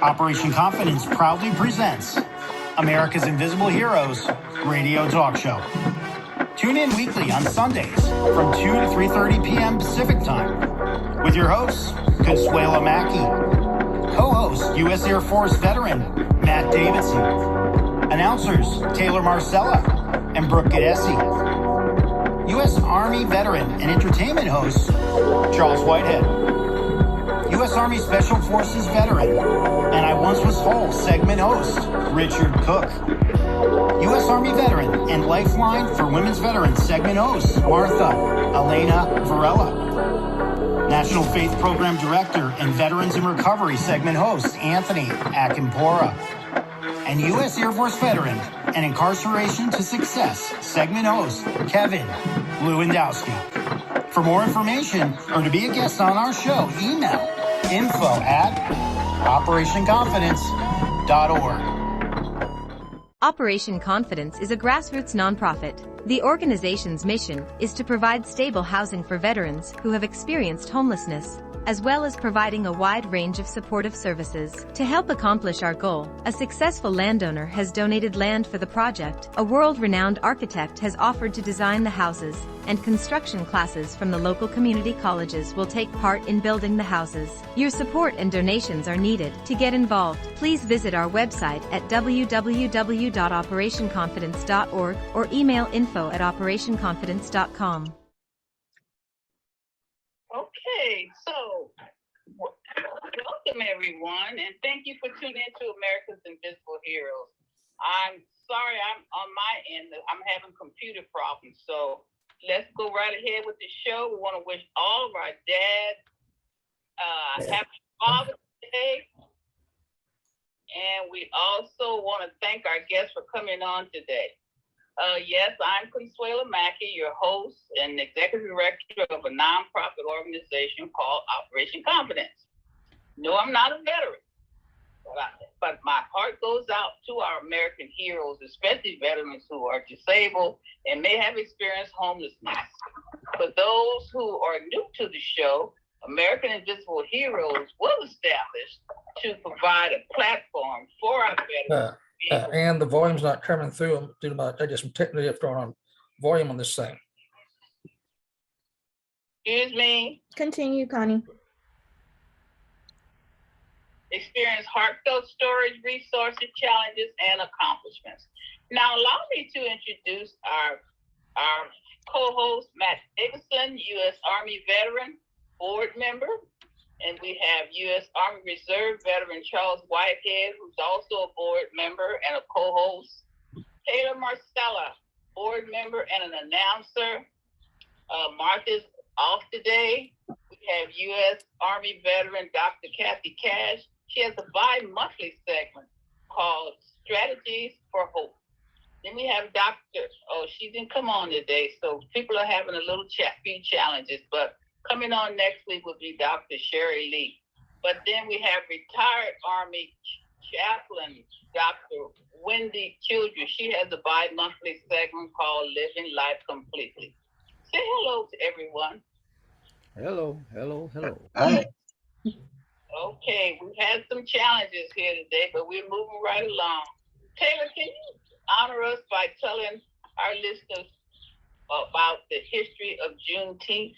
Operation Confidence proudly presents America's Invisible Heroes radio talk show. Tune in weekly on Sundays from 2 to 3:30 p.m. Pacific Time with your hosts, Consuela Mackey, co-host U.S. Air Force veteran Matt Davidson, announcers Taylor Marcella and Brooke Gadesi, U.S. Army veteran and entertainment host Charles Whitehead, U.S. Army Special Forces veteran and I Once Was Whole segment host Richard Cook, U.S. Army veteran and Lifeline for Women's Veterans segment host Martha Elena Varela, National Faith Program Director and Veterans in Recovery segment host Anthony Akimpora, and U.S. Air Force veteran and Incarceration to Success segment host Kevin Lewandowski. For more information or to be a guest on our show, email info@operationconfidence.org. Operation Confidence is a grassroots nonprofit. The organization's mission is to provide stable housing for veterans who have experienced homelessness, as well as providing a wide range of supportive services. To help accomplish our goal, a successful landowner has donated land for the project, a world-renowned architect has offered to design the houses, and construction classes from the local community colleges will take part in building the houses. Your support and donations are needed. To get involved, please visit our website at www.operationconfidence.org or email info@operationconfidence.com. Okay, so welcome everyone, and thank you for tuning in to America's Invisible Heroes. I'm sorry, I'm on my end, I'm having computer problems, so let's go right ahead with the show. We want to wish all of our dads happy Father's Day, and we also want to thank our guests for coming on today. Yes, I'm Consuela Mackey, your host and executive director of a nonprofit organization called Operation Confidence. No, I'm not a veteran, but my heart goes out to our American heroes, especially veterans who are disabled and may have experienced homelessness. For those who are new to the show, American Invisible Heroes was established to provide a platform for our veterans. And the volume's not coming through due to my, I just technically have thrown on volume on this thing. Excuse me. Continue, Connie. Experience heartfelt stories, resources, challenges, and accomplishments. Now, allow me to introduce our co-host, Matt Davidson, U.S. Army veteran, board member. And we have U.S. Army Reserve veteran Charles Whitehead, who's also a board member and a co-host. Taylor Marcella, board member and an announcer. Martha's off today. We have U.S. Army veteran Dr. Kathy Cash. She has a bi-monthly segment called Strategies for Hope. Then we have she didn't come on today, so people are having a little few challenges, but coming on next week will be Dr. Sherry Lee. But then we have retired Army chaplain, Dr. Wendy Childress. She has a bi-monthly segment called Living Life Completely. Say hello to everyone. Hello. Hi. Okay, we've had some challenges here today, but we're moving right along. Taylor, can you honor us by telling our listeners about the history of Juneteenth?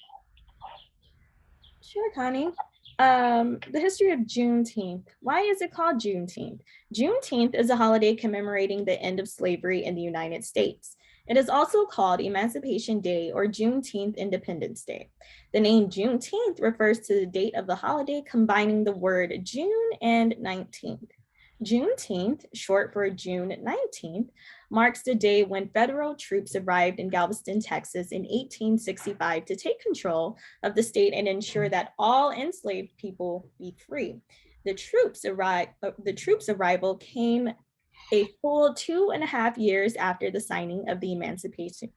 Sure, Connie. The history of Juneteenth. Why is it called Juneteenth? Juneteenth is a holiday commemorating the end of slavery in the United States. It is also called Emancipation Day or Juneteenth Independence Day. The name Juneteenth refers to the date of the holiday combining the word June and 19th. Juneteenth, short for June 19th, marks the day when federal troops arrived in Galveston, Texas in 1865 to take control of the state and ensure that all enslaved people be free. The troops' arrival came a full 2.5 years after the signing of the Emancipation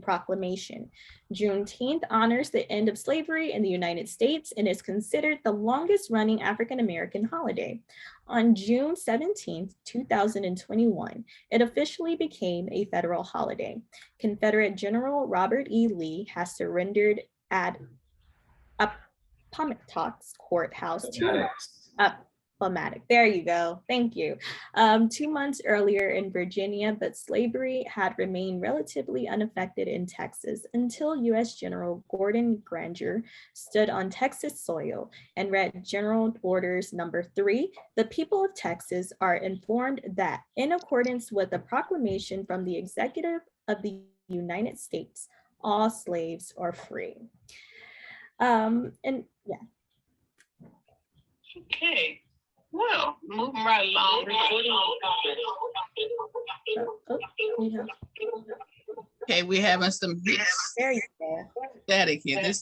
Proclamation. Juneteenth honors the end of slavery in the United States and is considered the longest running African-American holiday. On June 17, 2021, it officially became a federal holiday. Confederate General Robert E. Lee has surrendered at Appomattox Courthouse to diplomatic. There you go. Thank you. 2 months earlier in Virginia, but slavery had remained relatively unaffected in Texas until U.S. General Gordon Granger stood on Texas soil and read General Orders Number 3. The people of Texas are informed that, in accordance with a proclamation from the Executive of the United States, all slaves are free. And yeah. Okay. Well, moving right along. Okay, we're having some There you go. static here.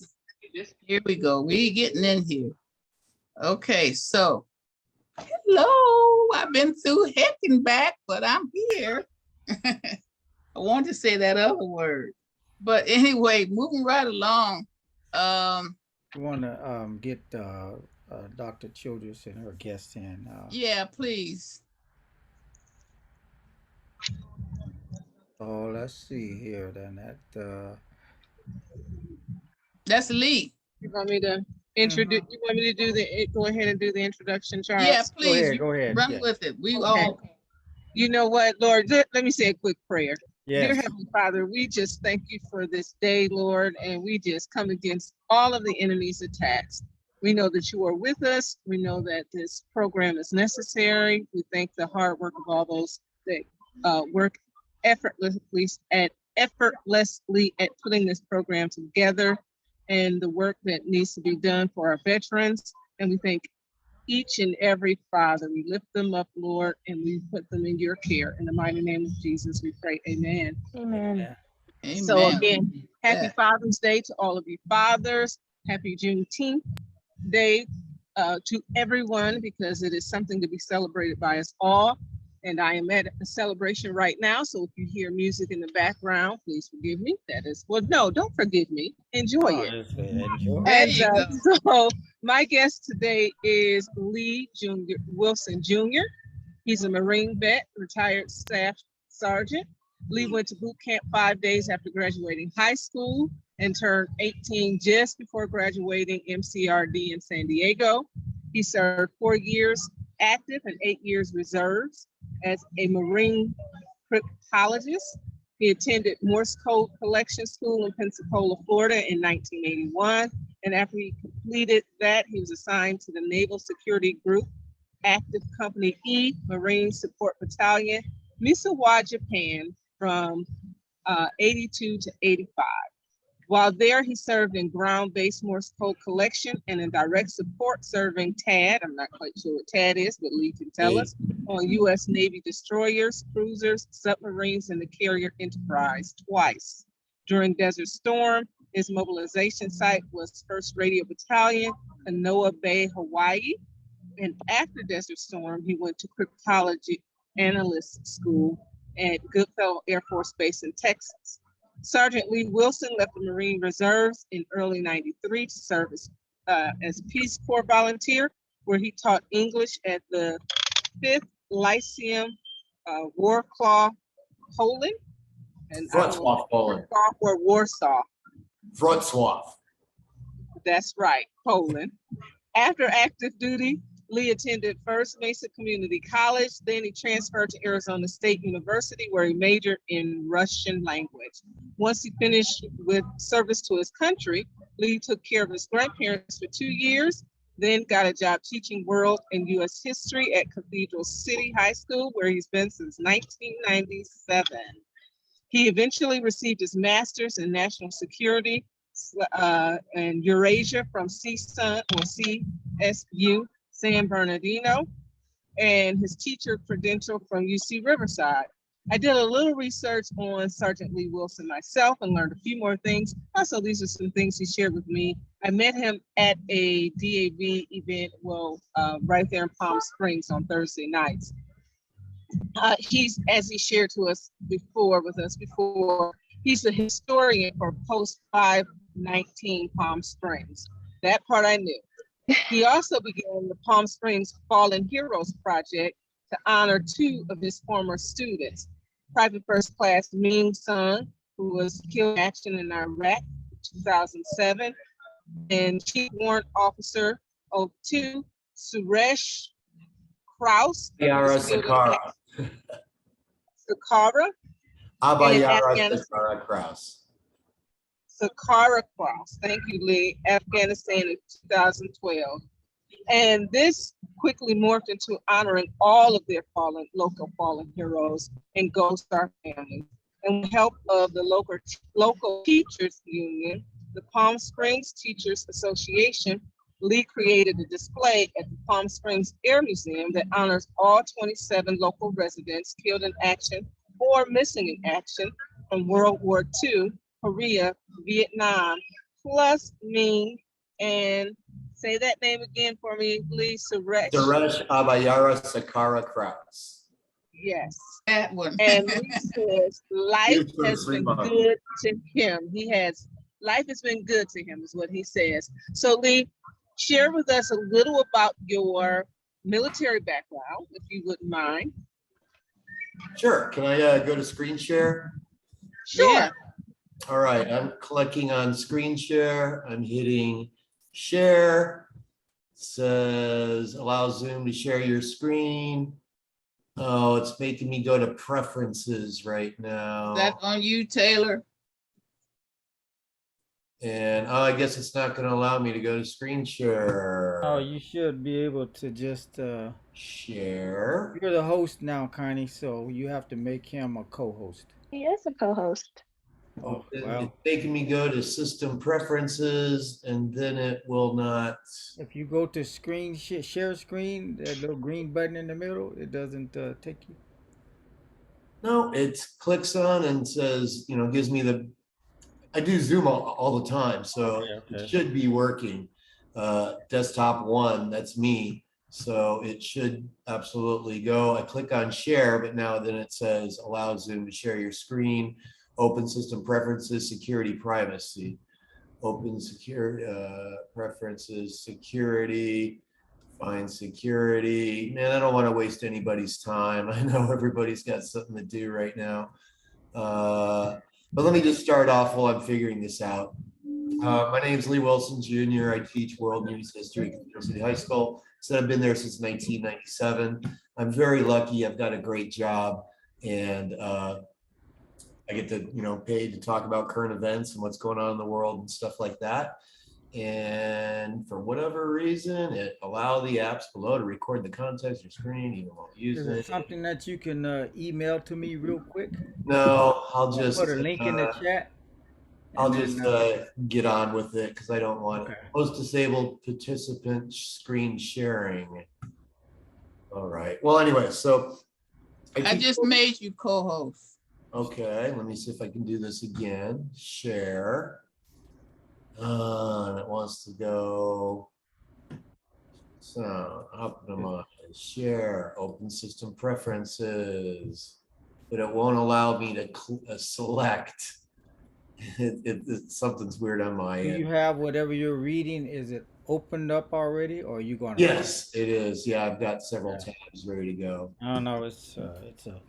Here we go. We getting in here. Okay, so hello. I've been through heck and back, but I'm here. I wanted to say that other word, but anyway, moving right along. We want to get Dr. Childress and her guest in. Yeah, please. Oh, let's see here. Then That's Lee. You want me to introduce? You want me to do go ahead and do the introduction, Charles? Yeah, please. Go ahead. Run Yeah. with it. We Okay. all. You know what, Lord? Let me say a quick prayer. Yes. Dear Heavenly Father, we just thank you for this day, Lord, and we just come against all of the enemy's attacks. We know that you are with us. We know that this program is necessary. We thank the hard work of all those that work effortlessly at putting this program together, and the work that needs to be done for our veterans. And we thank each and every father. We lift them up, Lord, and we put them in your care. In the mighty name of Jesus, we pray. Amen. Amen. Amen. So again, happy Yeah. Father's Day to all of you fathers. Happy Juneteenth Day to everyone, because it is something to be celebrated by us all. And I am at a celebration right now, so if you hear music in the background, please forgive me. That is, well, no, don't forgive me. Enjoy it. Enjoy. There And you go. so my guest today is Lee Wilson Jr. He's a Marine vet, retired staff sergeant. Lee went to boot camp 5 days after graduating high school and turned 18 just before graduating MCRD in San Diego. He served 4 years active and 8 years reserves as a Marine cryptologist. He attended Morse Code Collection School in Pensacola, Florida in 1981. And after he completed that, he was assigned to the Naval Security Group, Active Company E, Marine Support Battalion, Misawa, Japan, from 82 to 85. While there, he served in ground-based Morse Code Collection and in direct support serving TAD, I'm not quite sure what TAD is, but Lee can tell us, on U.S. Navy destroyers, cruisers, submarines, and the carrier Enterprise twice. During Desert Storm, his mobilization site was 1st Radio Battalion, Kanoa Bay, Hawaii. And after Desert Storm, he went to cryptology analyst school at Goodfellow Air Force Base in Texas. Sergeant Lee Wilson left the Marine Reserves in early '93 to serve as Peace Corps volunteer, where he taught English at the 5th Lyceum Warsaw, Poland. And Wrocław, Poland. Warsaw. Wrocław. That's right, Poland. After active duty, Lee attended First Mesa Community College. Then he transferred to Arizona State University, where he majored in Russian language. Once he finished with service to his country, Lee took care of his grandparents for 2 years, then got a job teaching world and U.S. history at Cathedral City High School, where he's been since 1997. He eventually received his master's in national security and Eurasia from CSUN or CSU San Bernardino, and his teacher credential from UC Riverside. I did a little research on Sergeant Lee Wilson myself and learned a few more things. Also, these are some things he shared with me. I met him at a DAV event, right there in Palm Springs on Thursday nights. He's, as he shared with us before, he's a historian for post 519 Palm Springs. That part I knew. He also began the Palm Springs Fallen Heroes Project to honor 2 of his former students, Private First Class Ming Sung, who was killed in action in Iraq in 2007, and Chief Warrant Officer 02, Suresh Kraus. Yara was killed in Sakara. Sakara Abayara Afghanistan. Sakara Kraus. Sakara Cross. Thank you, Lee. Afghanistan in 2012. And this quickly morphed into honoring all of their local fallen heroes and Ghost Star families. And with help of the local teachers union, the Palm Springs Teachers Association, Lee created a display at the Palm Springs Air Museum that honors all 27 local residents killed in action or missing in action from World War II, Korea, Vietnam, plus me, and say that name again for me, please, Suresh. Suresh Abayara Sakara Kraus. Yes. That one. And Lee says life has been Fremont. good to him. Life has been good to him, is what he says. So Lee, share with us a little about your military background, if you wouldn't mind. Sure. Can I go to screen share? Sure. Yeah. All right. I'm clicking on screen share. I'm hitting share. It says allow Zoom to share your screen. Oh, it's making me go to preferences right now. That on you, Taylor? And I guess it's not going to allow me to go to screen share. Oh, you should be able to just Share. you're the host now, Connie, so you have to make him a co-host. He is a co-host. Oh, It's well, making me go to system preferences, and then it will not. if you go to screen share screen, that little green button in the middle, it doesn't take you. No, it clicks on and says, gives me I do Zoom all the time, so Okay. it should be working. Desktop 1, that's me. So it should absolutely go. I click on share, but now then it says allow Zoom to share your screen, open system preferences, security, privacy, open security, preferences, security, find security. Man, I don't want to waste anybody's time. I know everybody's got something to do right now. But let me just start off while I'm figuring this out. My name is Lee Wilson Jr. I teach world news history at Cathedral City High School. So I've been there since 1997. I'm very lucky. I've got a great job, and I get to, paid to talk about current events and what's going on in the world and stuff like that. And for whatever reason, it allowed the apps below to record the context of your screen, even while using Is it it. something that you can email to me real quick? No, I'll just Put a link in the chat. I'll and just then, get on with it because I don't want Okay. most disabled participant screen sharing. All right. Well, anyway, so I just made you co-host. Okay, let me see if I can do this again. Share. And it wants to go. So optimize, share, open system preferences, but it won't allow me to select. Something's weird on my do end. you have whatever you're reading? Is it opened up already, or are you going? Yes, it is. Yeah, I've got several tabs ready to go. I don't know. It's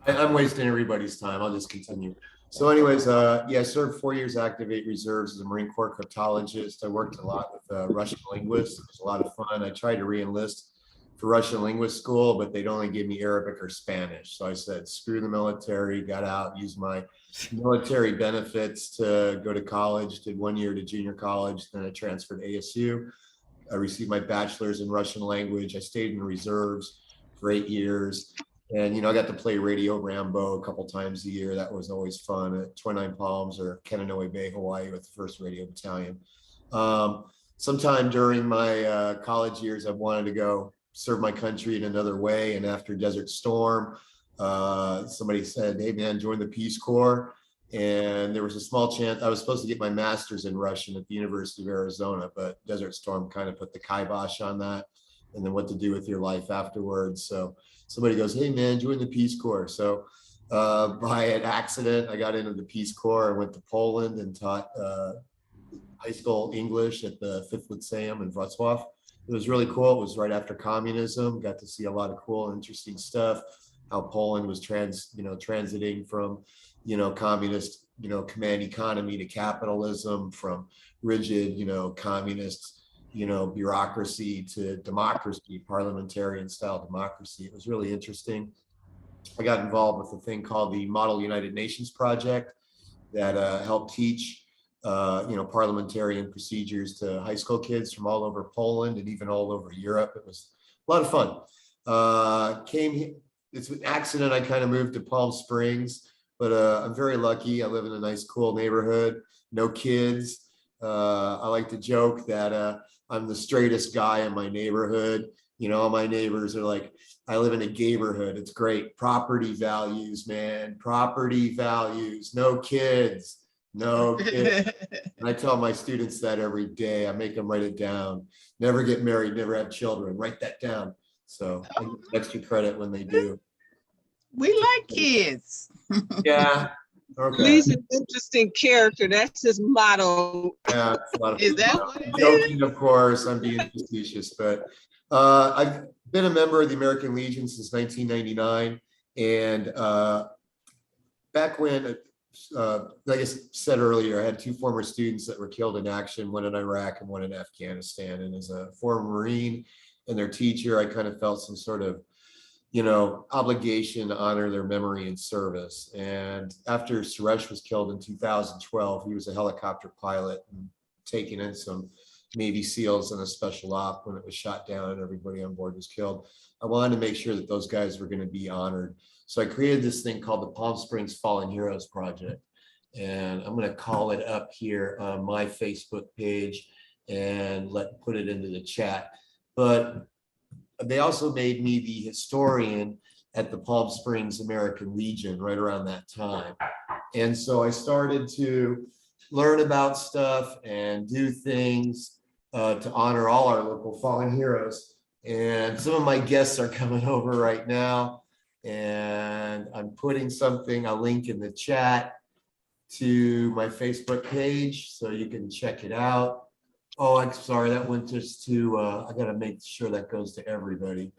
I'm wasting everybody's time. I'll just continue. So anyways, yeah, I served 4 years active 8 reserves as a Marine Corps cryptologist. I worked a lot with Russian linguists. It was a lot of fun. I tried to re-enlist for Russian linguist school, but they'd only give me Arabic or Spanish. So I said, screw the military, got out, used my military benefits to go to college, did 1 year to junior college, then I transferred to ASU. I received my bachelor's in Russian language. I stayed in the reserves for 8 years. And, I got to play Radio Rambo a couple times a year. That was always fun at 29 Palms or Kananoe Bay, Hawaii with the 1st Radio Battalion. Sometime during my college years, I wanted to go serve my country in another way. And after Desert Storm, somebody said, hey, man, join the Peace Corps. And there was a small chance I was supposed to get my master's in Russian at the University of Arizona, but Desert Storm kind of put the kibosh on that, and then what to do with your life afterwards. So somebody goes, hey man, join the Peace Corps. So by an accident, I got into the Peace Corps. I went to Poland and taught high school English at the 5th Lyceum in Wrocław. It was really cool. It was right after communism. Got to see a lot of cool, interesting stuff. How Poland was transiting from, communist, command economy to capitalism, from rigid, communist, bureaucracy to democracy, parliamentarian style democracy. It was really interesting. I got involved with a thing called the Model United Nations Project that helped teach, parliamentarian procedures to high school kids from all over Poland and even all over Europe. It was a lot of fun. It's an accident. I kind of moved to Palm Springs, but I'm very lucky. I live in a nice, cool neighborhood, no kids. I like to joke that I'm the straightest guy in my neighborhood. All my neighbors are like, I live in a neighborhood. It's great. Property values, man. Property values. No kids. No kids. And I tell my students that every day. I make them write it down. Never get married, never have children. Write that down. So I get extra credit when they do. We like kids. Yeah. Okay. Lee's an interesting character. That's his motto. Yeah, it's a lot of Is that fun. what it I'm joking, of course. I'm being facetious, but I've been a member of the American Legion since 1999, and back when, like I said earlier, I had two former students that were killed in action, one in Iraq and one in Afghanistan. And as a former Marine and their teacher, I kind of felt some sort of obligation to honor their memory and service. And after Suresh was killed in 2012, he was a helicopter pilot and taking in some Navy SEALs in a special op when it was shot down and everybody on board was killed. I wanted to make sure that those guys were going to be honored. So I created this thing called the Palm Springs Fallen Heroes Project. And I'm going to call it up here on my Facebook page and put it into the chat. But they also made me the historian at the Palm Springs American Legion right around that time. And so I started to learn about stuff and do things to honor all our local fallen heroes. And some of my guests are coming over right now. And I'm putting a link in the chat to my Facebook page so you can check it out. Oh, I'm sorry, that went just to, I gotta make sure that goes to everybody.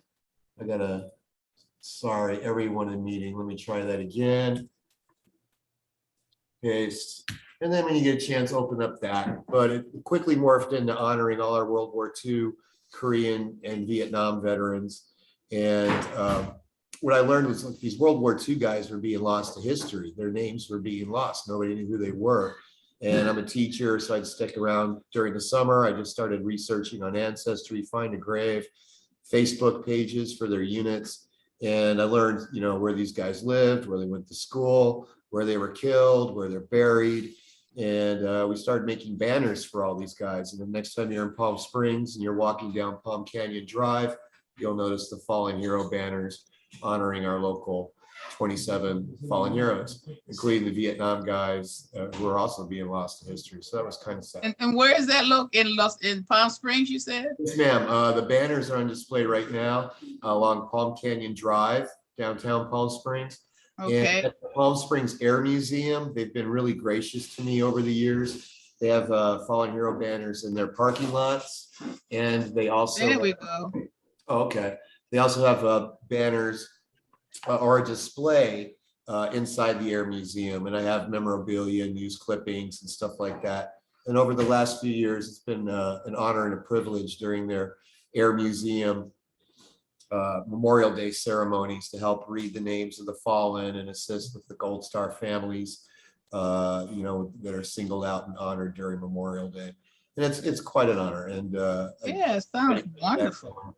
Sorry, everyone in meeting. Let me try that again. Paste. And then when you get a chance, open up that. But it quickly morphed into honoring all our World War II, Korean, and Vietnam veterans. And what I learned was like, these World War II guys were being lost to history. Their names were being lost. Nobody knew who they were. And I'm a teacher, so I'd stick around during the summer. I just started researching on Ancestry, Find a Grave, Facebook pages for their units. And I learned, where these guys lived, where they went to school, where they were killed, where they're buried. And we started making banners for all these guys. And the next time you're in Palm Springs and you're walking down Palm Canyon Drive, you'll notice the Fallen Hero banners honoring our local 27 fallen heroes, including the Vietnam guys who are also being lost to history. So that was kind of sad. And where is that located? In Palm Springs, you said? Yes, ma'am. The banners are on display right now along Palm Canyon Drive, downtown Palm Springs. Okay. And at the Palm Springs Air Museum, they've been really gracious to me over the years. They have fallen hero banners in their parking lots, and they also There we go. Oh, okay. They also have banners or a display inside the Air Museum, and I have memorabilia, news clippings, and stuff like that. And over the last few years, it's been an honor and a privilege during their Air Museum Memorial Day ceremonies to help read the names of the fallen and assist with the Gold Star families, that are singled out and honored during Memorial Day. And it's quite an honor. And yeah, it sounds wonderful.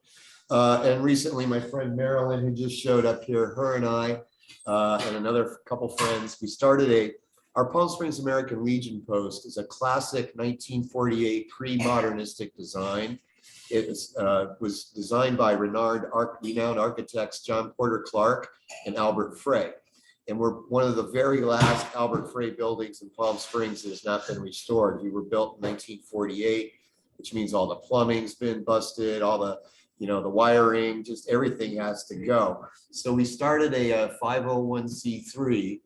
And recently, my friend Marilyn, who just showed up here, her and I and another couple friends, we started our Palm Springs American Legion post is a classic 1948 pre-modernistic design. It was designed by renowned architects John Porter Clark and Albert Frey. And we're one of the very last Albert Frey buildings in Palm Springs that has not been restored. We were built in 1948, which means all the plumbing's been busted, all the the wiring, just everything has to go. So we started a 501c3,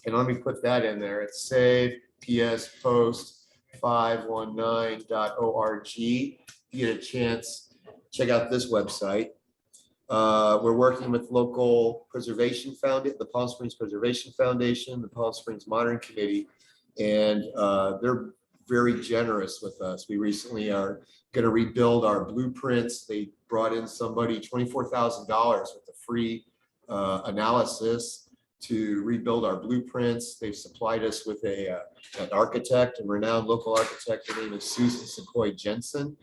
and let me put that in there. It's save PS post 519.org. If you get a chance, check out this website. We're working with local preservation foundation, the Palm Springs Preservation Foundation, the Palm Springs Modern Committee, and they're very generous with us. We recently are going to rebuild our blueprints. They brought in somebody $24,000 with a free analysis to rebuild our blueprints. They've supplied us with an architect, a renowned local architect. Her name is Susan Sequoia Jensen,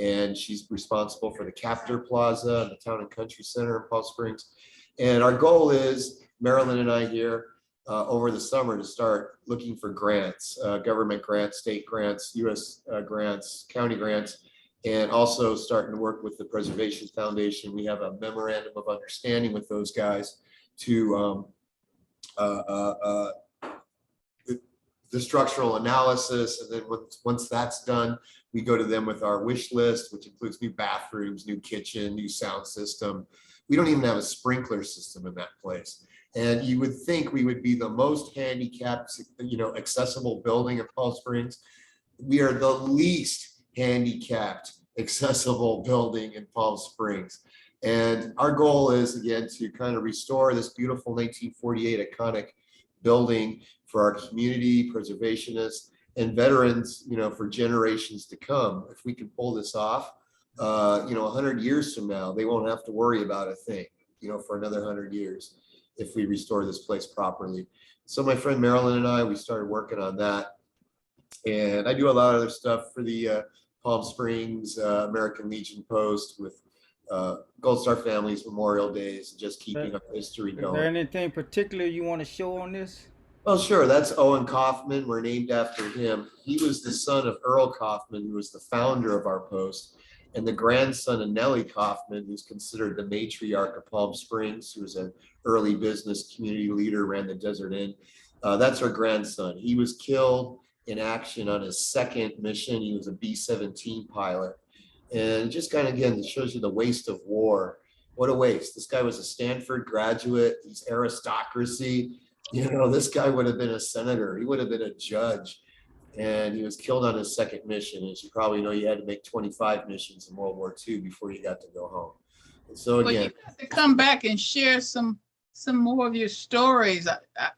and she's responsible for the Capitol Plaza and the Town and Country Center in Palm Springs. And our goal is, Marilyn and I here, over the summer to start looking for grants, government grants, state grants, U.S. grants, county grants, and also starting to work with the Preservation Foundation. We have a memorandum of understanding with those guys to the structural analysis. And then once that's done, we go to them with our wish list, which includes new bathrooms, new kitchen, new sound system. We don't even have a sprinkler system in that place. And you would think we would be the most handicapped, accessible building in Palm Springs. We are the least handicapped accessible building in Palm Springs. And our goal is, again, to kind of restore this beautiful 1948 iconic building for our community, preservationists, and veterans, for generations to come. If we can pull this off, 100 years from now, they won't have to worry about a thing, for another 100 years, if we restore this place properly. So my friend Marilyn and I, we started working on that. And I do a lot of other stuff for the Palm Springs American Legion Post with Gold Star Families Memorial Days, just keeping our history going. Is there anything particular you want to show on this? Oh, sure. That's Owen Kaufman. We're named after him. He was the son of Earl Kaufman, who was the founder of our post, and the grandson of Nellie Kaufman, who's considered the matriarch of Palm Springs, who was an early business community leader, ran the Desert Inn. That's our grandson. He was killed in action on his second mission. He was a B-17 pilot. And just kind of, again, it shows you the waste of war. What a waste. This guy was a Stanford graduate. He's aristocracy. This guy would have been a senator. He would have been a judge. And he was killed on his second mission. As you probably know, you had to make 25 missions in World War II before you got to go home. And so again, you got to come back and share some more of your stories.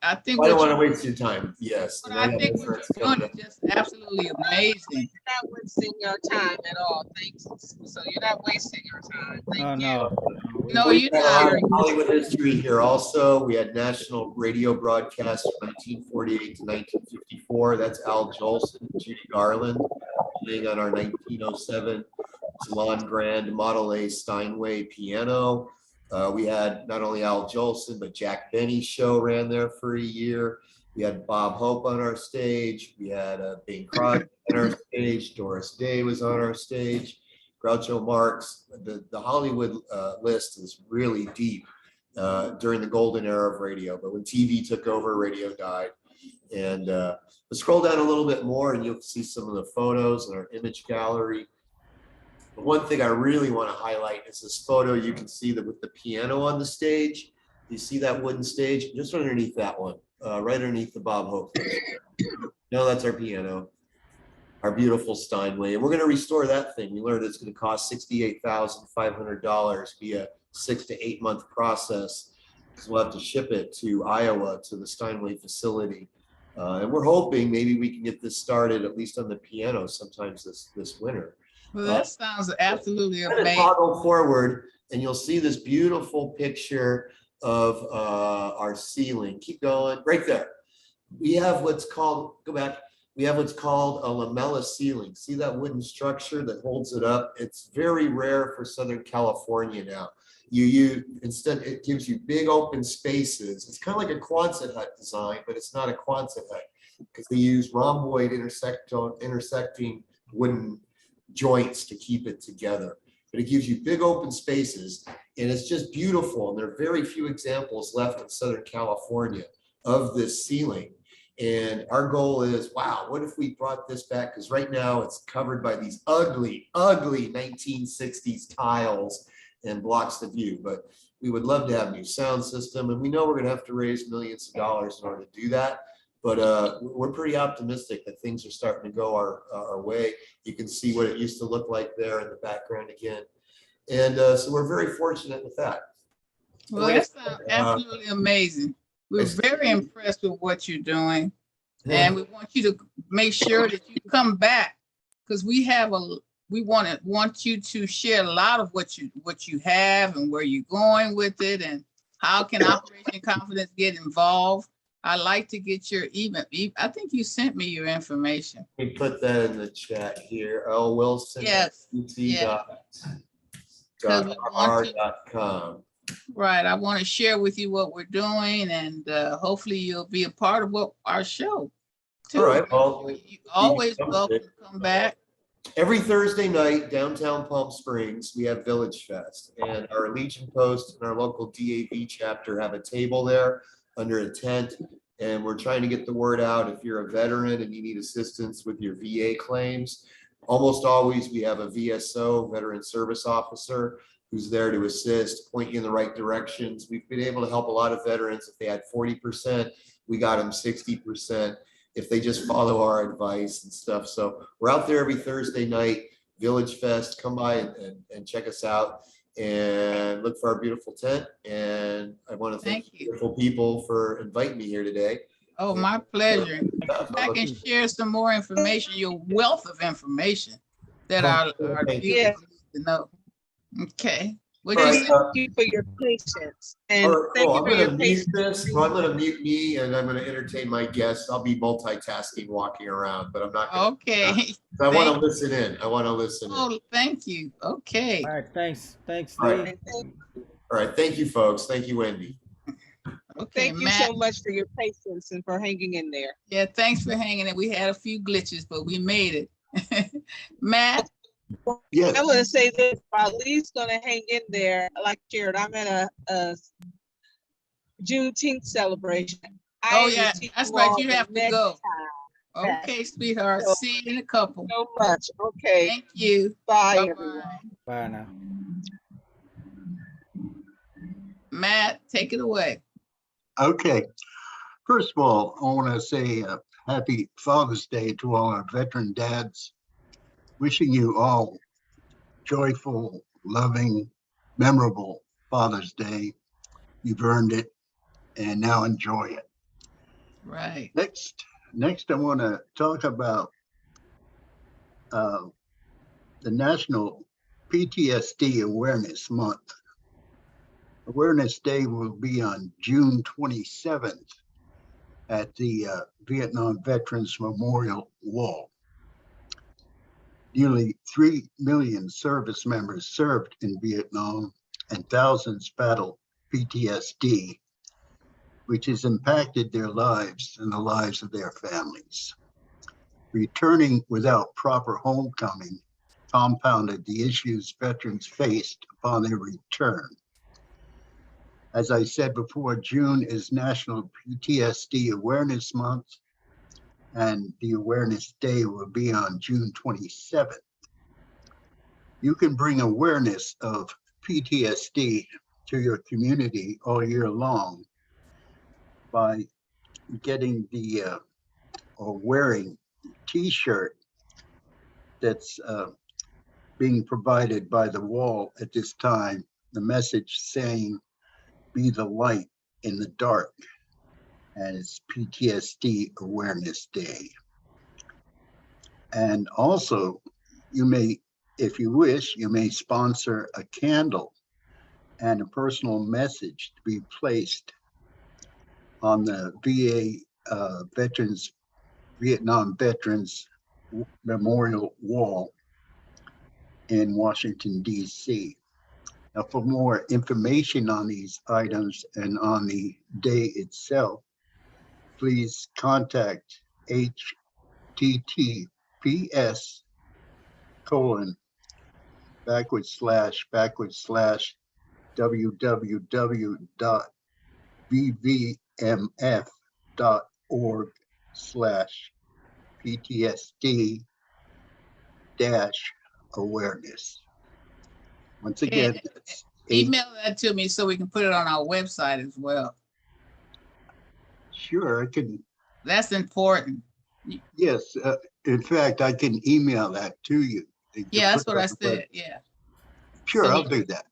I think I don't want to waste your time. Yes. I think what you're doing is just absolutely amazing. You're not wasting your time at all. Thanks. So you're not wasting your time. Thank you. No, you're not. Hollywood history here also. We had national radio broadcasts from 1948 to 1954. That's Al Jolson and Judy Garland playing on our 1907 Salon Grand Model A Steinway piano. We had not only Al Jolson, but Jack Benny's show ran there for a year. We had Bob Hope on our stage. We had Bing Crosby on our stage. Doris Day was on our stage. Groucho Marx. The Hollywood list is really deep during the golden era of radio. But when TV took over, radio died. And but scroll down a little bit more and you'll see some of the photos in our image gallery. But one thing I really want to highlight is this photo. You can see that with the piano on the stage. You see that wooden stage? Just underneath that one, right underneath the Bob Hope. No, that's our piano, our beautiful Steinway. And we're going to restore that thing. We learned it's going to cost $68,500, be a 6 to 8 month process, because we'll have to ship it to Iowa, to the Steinway facility. And we're hoping maybe we can get this started, at least on the piano, sometimes this winter. Well, that sounds absolutely amazing. Toggle forward, and you'll see this beautiful picture of our ceiling. Keep going, right there. We have what's called, go back, we have what's called a lamella ceiling. See that wooden structure that holds it up? It's very rare for Southern California now. Instead, it gives you big open spaces. It's kind of like a Quonset hut design, but it's not a Quonset hut because they use rhomboid intersecting wooden joints to keep it together. But it gives you big open spaces, and it's just beautiful. And there are very few examples left in Southern California of this ceiling. And our goal is, wow, what if we brought this back? Because right now it's covered by these ugly, ugly 1960s tiles and blocks the view. But we would love to have a new sound system. And we know we're going to have to raise millions of dollars in order to do that. But we're pretty optimistic that things are starting to go our way. You can see what it used to look like there in the background again. And so we're very fortunate with that. Well, that sounds absolutely amazing. We're very impressed with what you're doing. And we want you to make sure that you come back, because we want you to share a lot of what you have and where you're going with it, and how can Operation Confidence get involved. I'd like to get your I think you sent me your information. Let me put that in the chat here. L. Wilson. Yes. Yeah. .r.com. Right. I want to share with you what we're doing, and hopefully you'll be a part of our show too. All right. Well, you always welcome to come back. Every Thursday night, downtown Palm Springs, we have Village Fest, and our Legion Post and our local DAV chapter have a table there under a tent, and we're trying to get the word out. If you're a veteran and you need assistance with your VA claims, almost always we have a VSO, Veteran Service Officer, who's there to assist, point you in the right directions. We've been able to help a lot of veterans. If they had 40%, we got them 60%. If they just follow our advice and stuff. So we're out there every Thursday night, Village Fest. Come by and check us out and look for our beautiful tent. And I want to thank you beautiful people for inviting me here today. Oh, my pleasure. I can share some more information, your wealth of information that our viewers need to know. Okay. Thank you for your patience. And thank you for your patience. I'm going to mute me, and I'm going to entertain my guests. I'll be multitasking, walking around, but I'm not going to. Okay. I want to listen in. Oh, thank you. Okay. All right. Thanks. All right. All right. Thank you, folks. Thank you, Wendy. Okay, thank you so much for your patience and for hanging in there. Yeah, thanks for hanging in. We had a few glitches, but we made it. Matt? Yes. I want to say this, while Lee's going to hang in there, like Jared, I'm at a Juneteenth celebration. Oh, yeah, that's right. You have to go. Time. Okay, sweetheart. So, see you in a couple. So much. Okay. Thank you. Bye, everyone. Bye now. Matt, take it away. Okay. First of all, I want to say happy Father's Day to all our veteran dads. Wishing you all joyful, loving, memorable Father's Day. You've earned it, and now enjoy it. Right. Next, I want to talk about the National PTSD Awareness Month. Awareness Day will be on June 27th at the Vietnam Veterans Memorial Wall. Nearly 3 million service members served in Vietnam, and thousands battle PTSD, which has impacted their lives and the lives of their families. Returning without proper homecoming compounded the issues veterans faced upon their return. As I said before, June is National PTSD Awareness Month, and the Awareness Day will be on June 27th. You can bring awareness of PTSD to your community all year long by getting the or wearing T-shirt that's being provided by the wall at this time. The message saying, "Be the light in the dark," and it's PTSD Awareness Day. And also, you may, if you wish, you may sponsor a candle and a personal message to be placed on the VA Vietnam Veterans Memorial Wall in Washington, D.C. Now, for more information on these items and on the day itself, please contact https://www.vvmf.org/PTSD-awareness. Once again, email that to me so we can put it on our website as well. Sure, I can. That's important. Yes, in fact, I can email that to you. Yeah, that's what I said. Yeah. Sure, so I'll do that.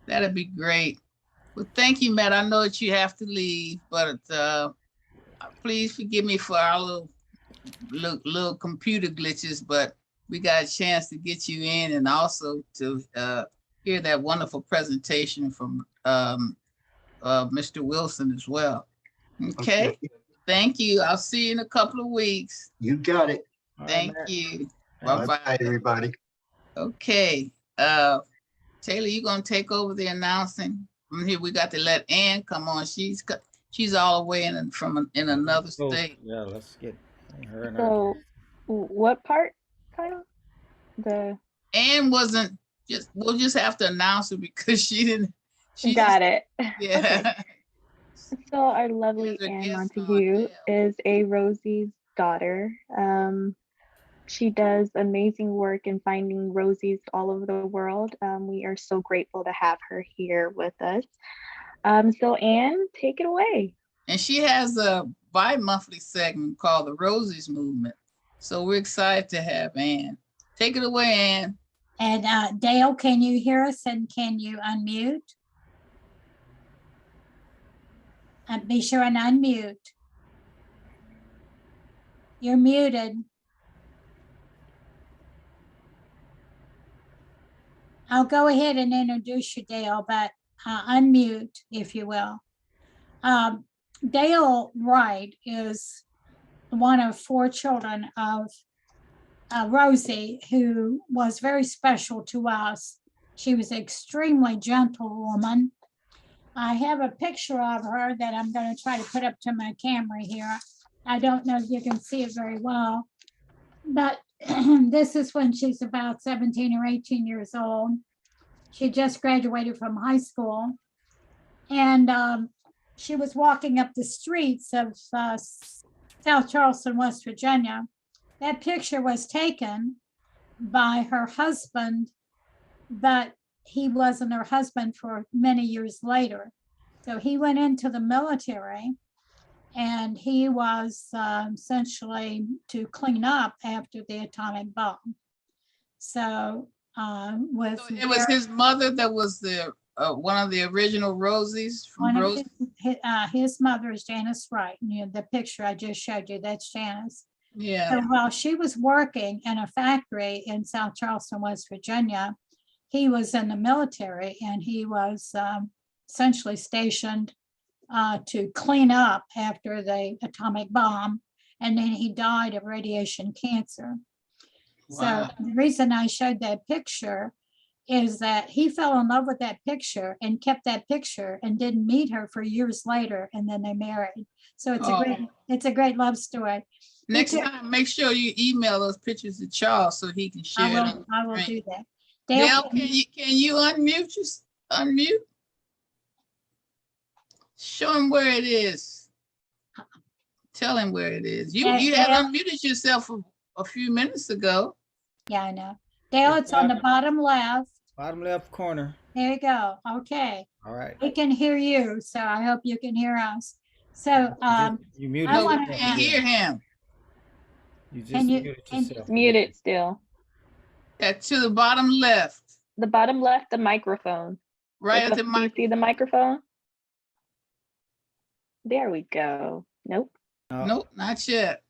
That'd be great. Well, thank you, Matt. I know that you have to leave, but please forgive me for our little little computer glitches, but we got a chance to get you in and also to hear that wonderful presentation from Mr. Wilson as well. Okay. Thank you. I'll see you in a couple of weeks. You got it. Thank you. Bye Bye-bye. bye, everybody. Okay. Taylor, you gonna take over the announcing? From here, we got to let Ann come on. She's all the way in another state. Yeah, let's get her in So, what part, Kyle? Ann wasn't we'll just have to announce her because she didn't. Got it. Yeah. Okay. So our lovely Anne Montague is a Rosie's daughter. She does amazing work in finding Rosies all over the world. We are so grateful to have her here with us. So Anne, take it away. And she has a bi-monthly segment called the Rosies Movement. So we're excited to have Anne. Take it away, Anne. And Dale, can you hear us and can you unmute? Be sure and unmute. You're muted. I'll go ahead and introduce you, Dale, but unmute, if you will. Dale Wright is one of 4 children of Rosie, who was very special to us. She was an extremely gentle woman. I have a picture of her that I'm going to try to put up to my camera here. I don't know if you can see it very well, but this is when she's about 17 or 18 years old. She just graduated from high school, and she was walking up the streets of South Charleston, West Virginia. That picture was taken by her husband, but he wasn't her husband for many years later. So he went into the military, and he was essentially to clean up after the atomic bomb. So it was his mother that was the one of the original Rosies from Rosie. His mother is Janice Wright. You know, the picture I just showed you, that's Janice. Yeah. So while she was working in a factory in South Charleston, West Virginia, he was in the military, and he was essentially stationed to clean up after the atomic bomb, and then he died of radiation cancer. Wow. So the reason I showed that picture is that he fell in love with that picture and kept that picture and didn't meet her for years later, and then they married. So it's a great love story. Next time, make sure you email those pictures to Charles so he can share them. I will do that. Dale, can you unmute? Just unmute. Show him where it is. Tell him where it is. You had unmuted yourself for a few minutes ago. Yeah, I know. Dale, it's on the bottom left. Bottom left corner. There you go. Okay. All right. We can hear you, so I hope you can hear us. So you muted. I want to hear him. You just muted yourself. Muted still. To the bottom left. The bottom left, the microphone. Right at the microphone. You see the microphone? There we go. Nope. Nope, not yet.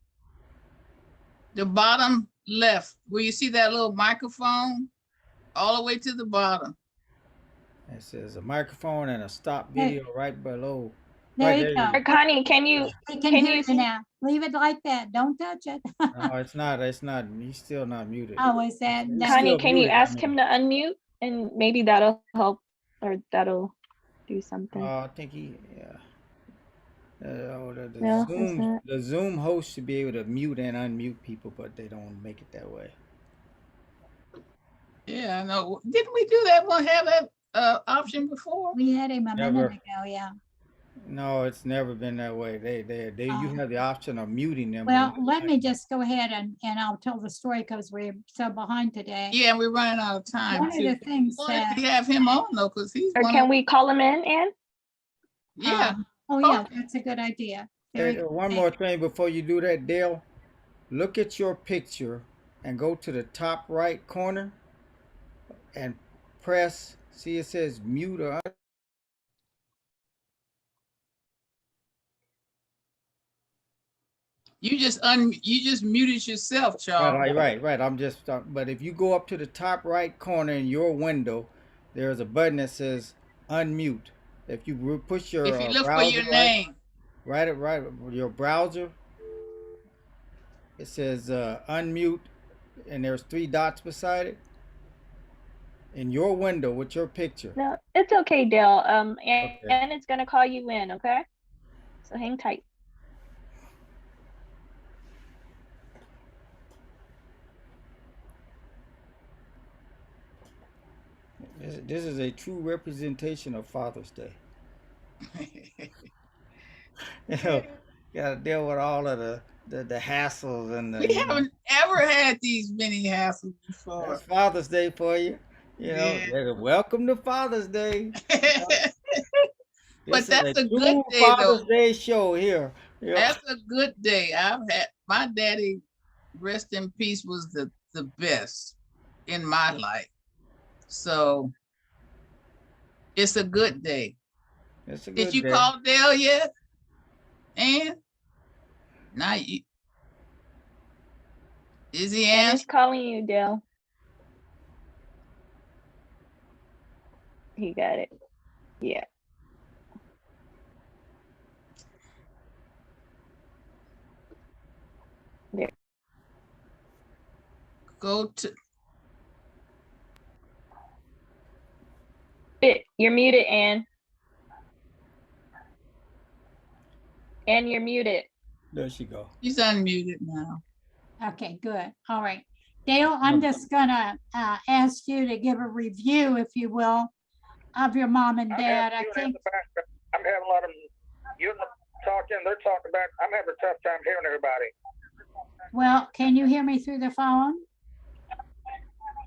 The bottom left, where you see that little microphone, all the way to the bottom. It says a microphone and a stop video right below. There you go. Connie, can you see now? Leave it like that. Don't touch it. No, it's not. It's not. He's still not muted. Oh, is that? Connie, can you ask him to unmute, and maybe that'll help, or that'll do something. I think the Zoom host should be able to mute and unmute people, but they don't make it that way. Yeah, I know. Didn't we do that one? Have that option before? We had him a minute ago. Yeah. No, it's never been that way. You have the option of muting them. Well, let me just go ahead and I'll tell the story because we're so behind today. Yeah, we're running out of time. One of the things that we have him on though, because he's. Or can we call him in, Ann? Yeah. Yeah, that's a good idea. One more thing before you do that, Dale. Look at your picture and go to the top right corner and press. See, it says mute or. You just muted yourself, Charles. Right. I'm just, but if you go up to the top right corner in your window, there's a button that says unmute. If you push your If you look for browser your name, right, your browser, it says unmute, and there's 3 dots beside it. In your window with your picture. No, it's okay, Dale. Okay. And it's gonna call you in, okay? So hang tight. This is a true representation of Father's Day. You know, got to deal with all of the hassles and the. we haven't ever had these many hassles before. That's Father's Day for you. You know, Yeah. welcome to Father's Day. But This is that's a good true day, Father's though. Day show here. Yeah. That's a good day. I've had my daddy, rest in peace, was the best in my life. So it's a good day. It's a good Did you day. call Dale yet? And now you is he And it's answering? calling you, Dale. He got it. Yeah. There. Go to You're muted, Ann. And you're muted. There she go. he's unmuted now. Okay, good. All right. Dale, I'm just gonna ask you to give a review, if you will, of your mom and dad. I think I'm having a lot of you talking, they're talking back. I'm having a tough time hearing everybody. well, can you hear me through the phone?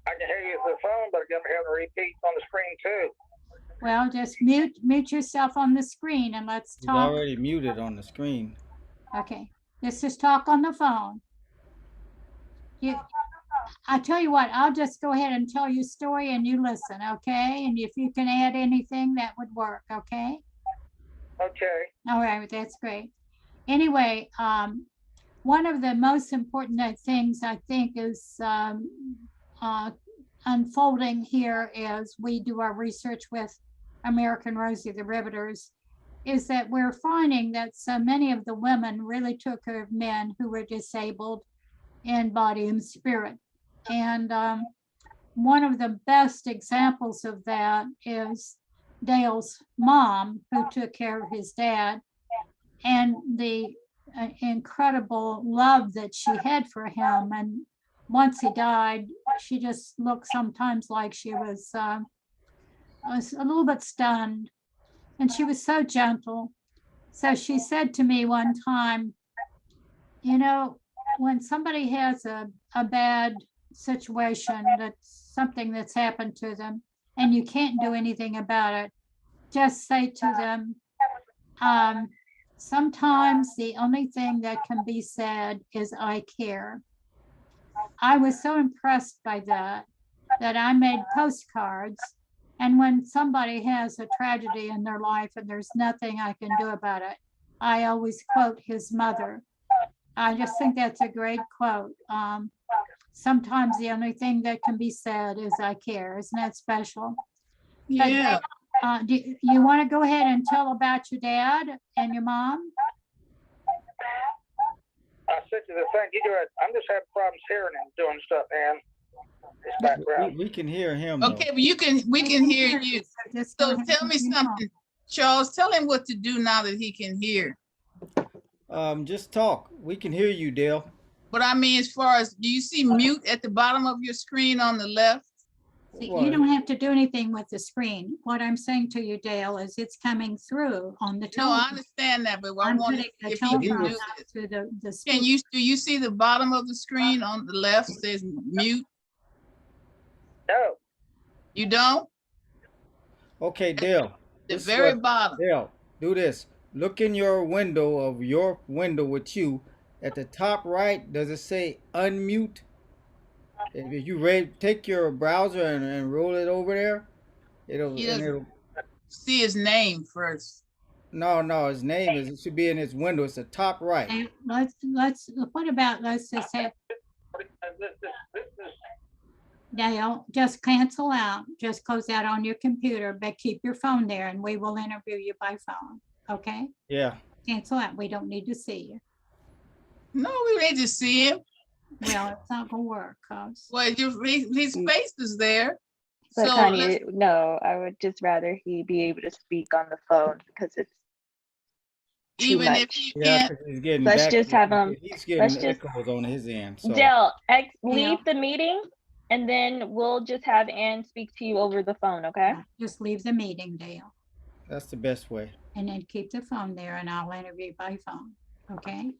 I can hear you through the phone, but I'm having a repeat on the screen too. Well, just mute yourself on the screen and let's He's talk. already muted on the screen. Okay, let's just talk on the phone. I tell you what, I'll just go ahead and tell you a story and you listen, okay? And if you can add anything, that would work, okay? Okay. All right, that's great. Anyway, one of the most important things I think is unfolding here as we do our research with American Rosie the Riveters is that we're finding that so many of the women really took care of men who were disabled in body and spirit. And one of the best examples of that is Dale's mom, who took care of his dad, and the incredible love that she had for him. And once he died, she just looked sometimes like she was a little bit stunned. And she was so gentle. So she said to me one time, you know, when somebody has a bad situation, that's something that's happened to them, and you can't do anything about it, just say to them, sometimes the only thing that can be said is I care. I was so impressed by that I made postcards. And when somebody has a tragedy in their life and there's nothing I can do about it, I always quote his mother. I just think that's a great quote. Sometimes the only thing that can be said is I care. Isn't that special? Yeah. But, do you want to go ahead and tell about your dad and your mom? I said to the thing, you do it. I'm just having problems hearing and doing stuff, Ann. This background. We can hear him. Okay, but we can hear you. So tell me something, Charles. Tell him what to do now that he can hear. Just talk. We can hear you, Dale. But I mean, as far as, do you see mute at the bottom of your screen on the left? You don't have to do anything with the screen. What I'm saying to you, Dale, is it's coming through on the telephone. No, I understand that, but I I'm want putting if the you can telephone do out this. through the Can you, do you see the bottom of the screen on the left says mute? No. You don't? Okay, Dale. The very bottom. Dale, do this. Look in your window of your window with you. At the top right, does it say unmute? If you take your browser and roll it over there, it'll See his name first. No, his name is, it should be in his window. It's the top right. And what about, let's just say, Dale, just cancel out, just close out on your computer, but keep your phone there and we will interview you by phone, okay? Yeah. Cancel out, we don't need to see you. No, we need to see him. Well, it's not gonna work, cause. Well, his face is there. But So Connie, let's- no, I would just rather he be able to speak on the phone because it's too even if much. he Yeah, can't, 'cause he's getting Let's back. just have him. He's Let's getting just echoes on his end. So Dale, Yeah. leave the meeting, and then we'll just have Ann speak to you over the phone. Okay? Just leave the meeting, Dale, that's the best way. and then keep the phone there and I'll interview by phone, okay?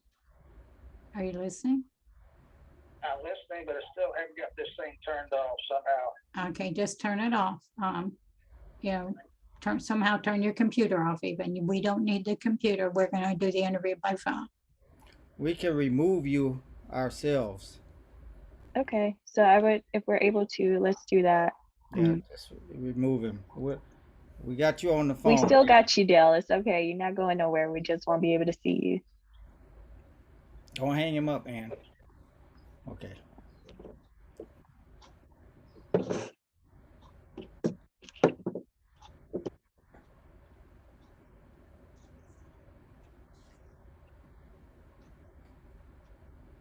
Are you listening? I'm listening, but I still haven't got this thing turned off somehow. Okay, just turn it off. You know, somehow turn your computer off even. We don't need the computer. We're gonna do the interview by phone. We can remove you ourselves. Okay. So I would, if we're able to, let's do that. Yeah, just remove him. We got you on the phone. We still got you, Dale. It's okay. You're not going nowhere. We just won't be able to see you. Don't hang him up, Ann. Okay.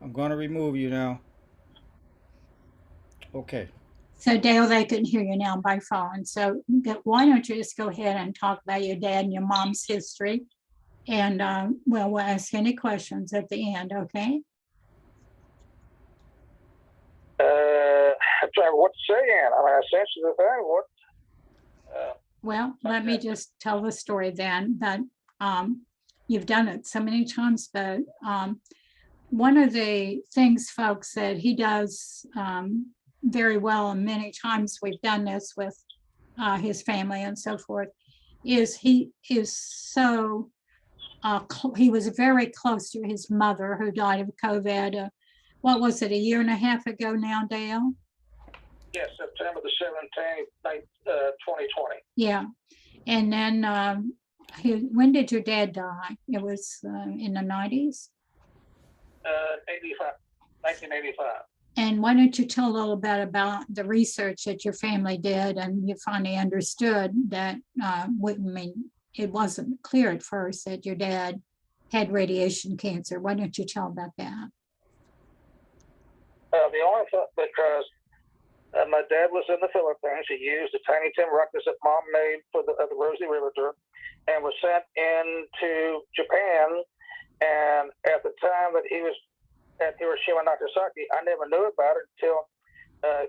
I'm gonna remove you now. Okay. So Dale, they can hear you now by phone. So why don't you just go ahead and talk about your dad and your mom's history? And we'll ask any questions at the end, okay? I'm trying what to say, Ann. I mean, essentially the thing, what? Well, let me just tell the story then, that you've done it so many times, but one of the things, folks, that he does very well, and many times we've done this with his family and so forth, is he is so, he was very close to his mother who died of COVID. What was it, a year and a half ago now, Dale? Yes, September the 17th, 2020. Yeah. And then when did your dad die? It was in the 90s? 1985. And why don't you tell a little bit about the research that your family did and you finally understood that, I mean, it wasn't clear at first that your dad had radiation cancer. Why don't you tell about that? The only thing, because my dad was in the Philippines, he used the tiny tin ruckus that mom made for the Rosie Riveter and was sent into Japan. And at the time that he was at Hiroshima, Nagasaki, I never knew about it until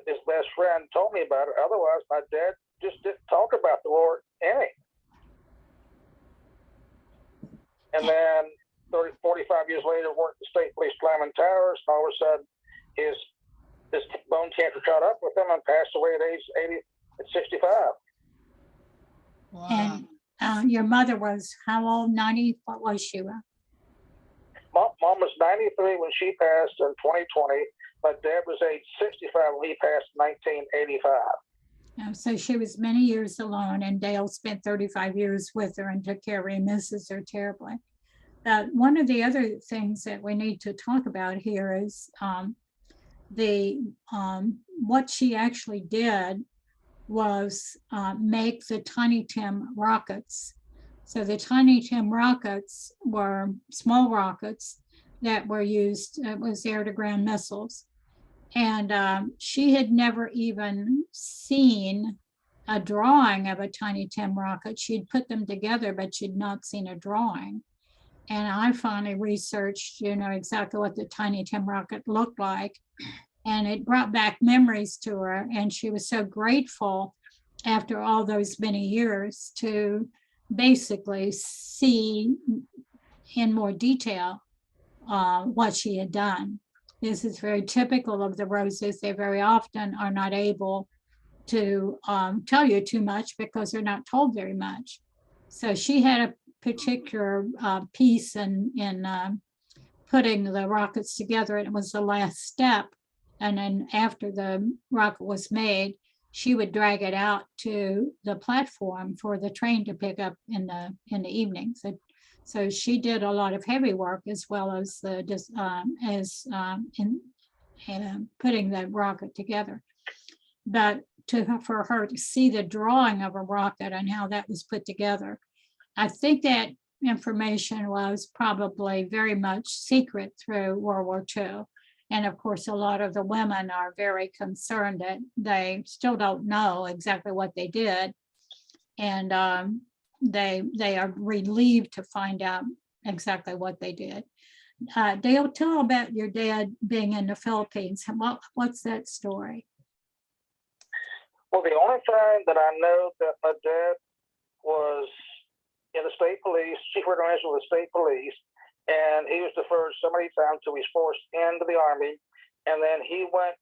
his best friend told me about it. Otherwise, my dad just didn't talk about the war any. And then 45 years later, worked the State Police Lyman Towers, and all of a sudden, this bone cancer caught up with him and passed away at age 80, at 65. wow. And your mother was how old? 90? What was she? Mom was 93 when she passed in 2020. My dad was age 65 when he passed in 1985. So she was many years alone, and Dale spent 35 years with her and took care of her and misses her terribly. One of the other things that we need to talk about here is what she actually did was make the Tiny Tim rockets. So the Tiny Tim rockets were small rockets that were used, it was air-to-ground missiles. And she had never even seen a drawing of a Tiny Tim rocket. She'd put them together, but she'd not seen a drawing. And I finally researched, exactly what the Tiny Tim rocket looked like. And it brought back memories to her. And she was so grateful after all those many years to basically see in more detail what she had done. This is very typical of the Roses. They very often are not able to tell you too much because they're not told very much. So she had a particular piece in putting the rockets together, and it was the last step. And then after the rocket was made, she would drag it out to the platform for the train to pick up in the evenings. So she did a lot of heavy work as well as in putting the rocket together. But for her to see the drawing of a rocket and how that was put together, I think that information was probably very much secret through World War II. And of course, a lot of the women are very concerned that they still don't know exactly what they did. And they are relieved to find out exactly what they did. Dale, tell about your dad being in the Philippines. What's that story? Well, the only time that I know that my dad was in the state police, chief organizer of the state police, and he was deferred so many times till he was forced into the army, and then he went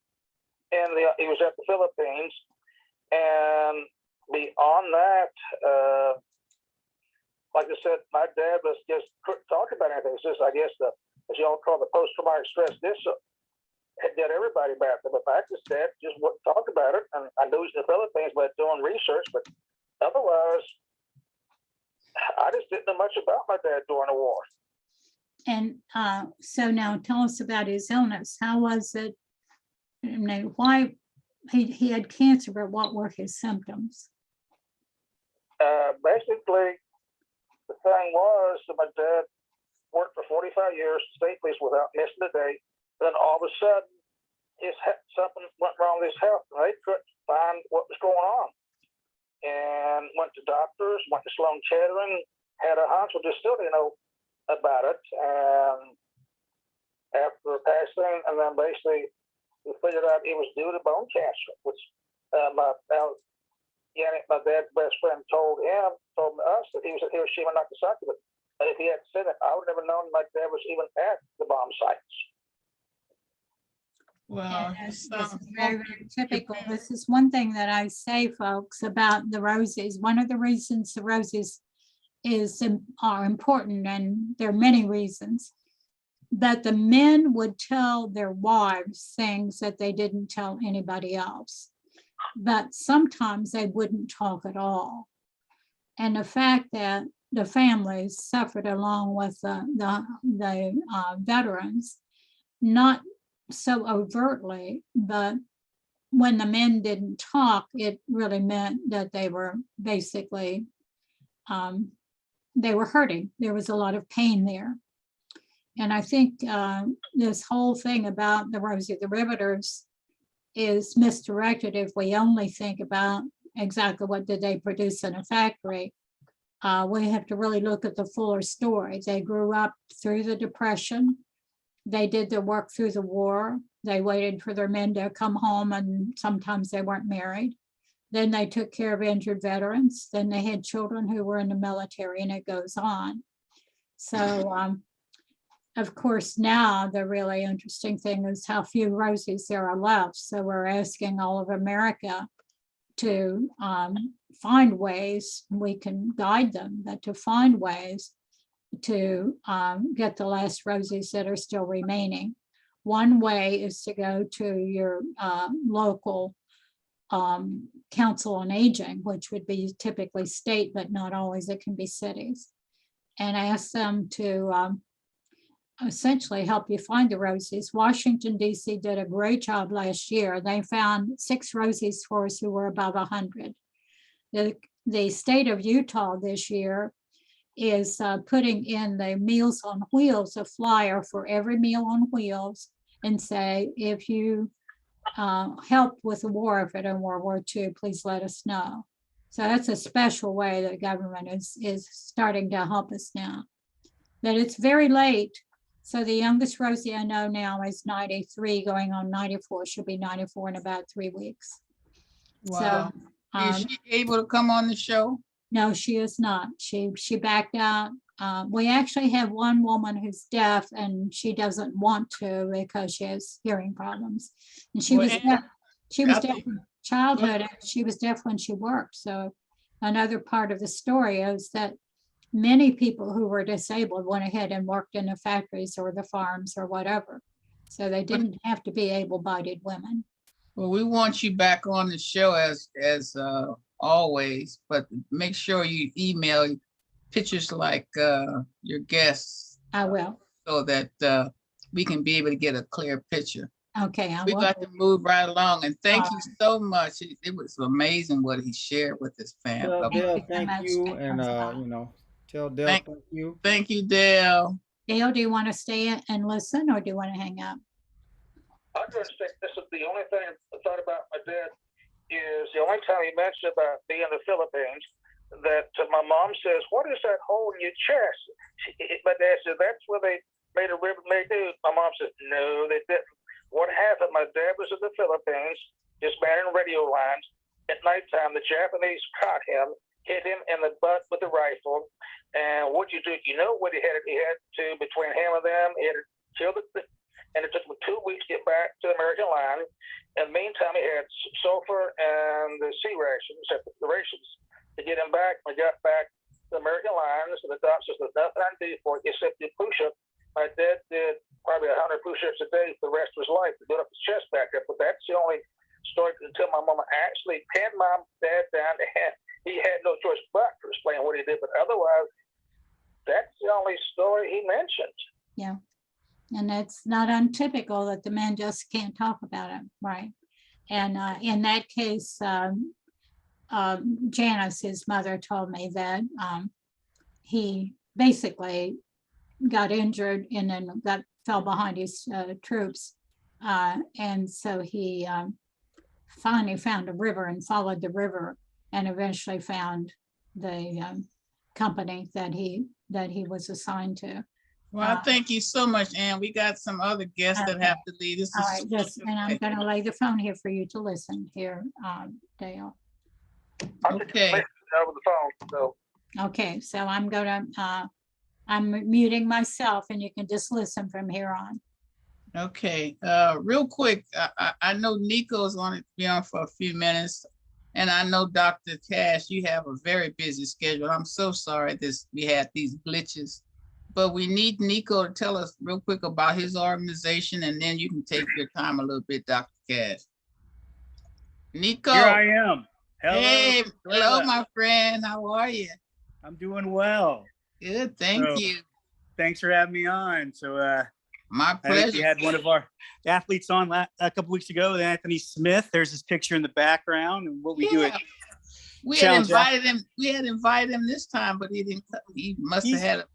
he was at the Philippines, and beyond that, like I said, my dad was just couldn't talk about anything. It's just, I guess, as y'all call the post-traumatic stress disorder, it did everybody back there. But back to dad just wouldn't talk about it, and I knew he's in the Philippines by doing research, but otherwise, I just didn't know much about my dad during the war. And so now tell us about his illness. How was it? Why he had cancer, but what were his symptoms? Basically, the thing was that my dad worked for 45 years, state police, without missing a day. Then all of a sudden, something went wrong with his health, and they couldn't find what was going on. And went to doctors, went to Sloan Kettering, had a hunch, but just still didn't know about it. And after passing, and then basically we figured out it was due to bone cancer, which my dad's best friend told us that he was at Hiroshima, Nagasaki. But if he had said it, I would never known my dad was even at the bomb sites. Well, This is very, very typical. This is one thing that I say, folks, about the Rosies. One of the reasons the Rosies are important, and there are many reasons, that the men would tell their wives things that they didn't tell anybody else. But sometimes they wouldn't talk at all. And the fact that the families suffered along with the veterans, not so overtly, but when the men didn't talk, it really meant that they were basically, they were hurting. There was a lot of pain there. And I think this whole thing about the Rosie the Riveters is misdirected if we only think about exactly what did they produce in a factory. We have to really look at the fuller story. They grew up through the Depression. They did their work through the war. They waited for their men to come home, and sometimes they weren't married. Then they took care of injured veterans. Then they had children who were in the military, and it goes on. So, of course, now the really interesting thing is how few Rosies there are left. So we're asking all of America to find ways, we can guide them, but to find ways to get the last Rosies that are still remaining. One way is to go to your local council on aging, which would be typically state, but not always, it can be cities, and ask them to essentially help you find the Rosies. Washington, D.C. did a great job last year. They found 6 Rosies for us who were above 100. The state of Utah this year is putting in the Meals on Wheels, a flyer for every Meal on Wheels, and say, if you helped with the war effort in World War II, please let us know. So that's a special way that government is starting to help us now. But it's very late. So the youngest Rosie I know now is 93, going on 94. She'll be 94 in about 3 weeks. wow. So, Is she able to come on the show? no, she is not. She backed out. We actually have one woman who's deaf, and she doesn't want to because she has hearing problems. And she was deaf. She was deaf from childhood, and she was deaf when she worked. So another part of the story is that many people who were disabled went ahead and worked in the factories or the farms or whatever. So they didn't have to be able-bodied women. Well, we want you back on the show as always, but make sure you email pictures like your guests. I will. So that we can be able to get a clear picture. Okay. We got to move right along, and thank you so much. It was amazing what he shared with his family. Tell Dale thank you, and tell Dale thank you. Thank you, Dale. Dale, do you want to stay and listen, or do you want to hang up? I just think this is the only thing I thought about my dad is the only time he mentioned about being in the Philippines that my mom says, "What is that hole in your chest?" My dad said, "That's where they made a ribbon they do." My mom says, "No, they didn't." What happened? My dad was in the Philippines, just manning radio lines. At nighttime, the Japanese caught him, hit him in the butt with a rifle. And what you do? You know what he had? He had to, between him and them, he had to kill and it took him 2 weeks to get back to the American line. In the meantime, he had sulfur and the C rations, the rations, to get him back. When he got back to the American line, so the doctor says, "There's nothing I can do for you except do push-up." My dad did probably 100 push-ups a day for the rest of his life to build up his chest back up. But that's the only story until my mama actually pinned my dad down, and he had no choice but to explain what he did. But otherwise, that's the only story he mentioned. Yeah. And it's not untypical that the men just can't talk about it, right? And in that case, Janice, his mother, told me that he basically got injured and then fell behind his troops. And so he finally found a river and followed the river and eventually found the company that he was assigned to. Well, thank you so much, Ann. We got some other guests that have to leave. This All is right, just, and I'm going to lay the phone here for you to listen here, Dale. Okay. Over the phone, so. Okay, so I'm going to, I'm muting myself and you can just listen from here on. Okay, real quick, I know Nico's on it, be on for a few minutes. And I know Dr. Cash, you have a very busy schedule. I'm so sorry we had these glitches. But we need Nico to tell us real quick about his organization, and then you can take your time a little bit, Dr. Cash. Nico. Here I am. Hello. Hey, hello, my friend. How are you? I'm doing well. Good, thank you. Thanks for having me on. So, my pleasure. We had one of our athletes on a couple weeks ago, Anthony Smith. There's his picture in the background, and what we do it. We had invited him. We had invited him this time, but he didn't. He must have had a.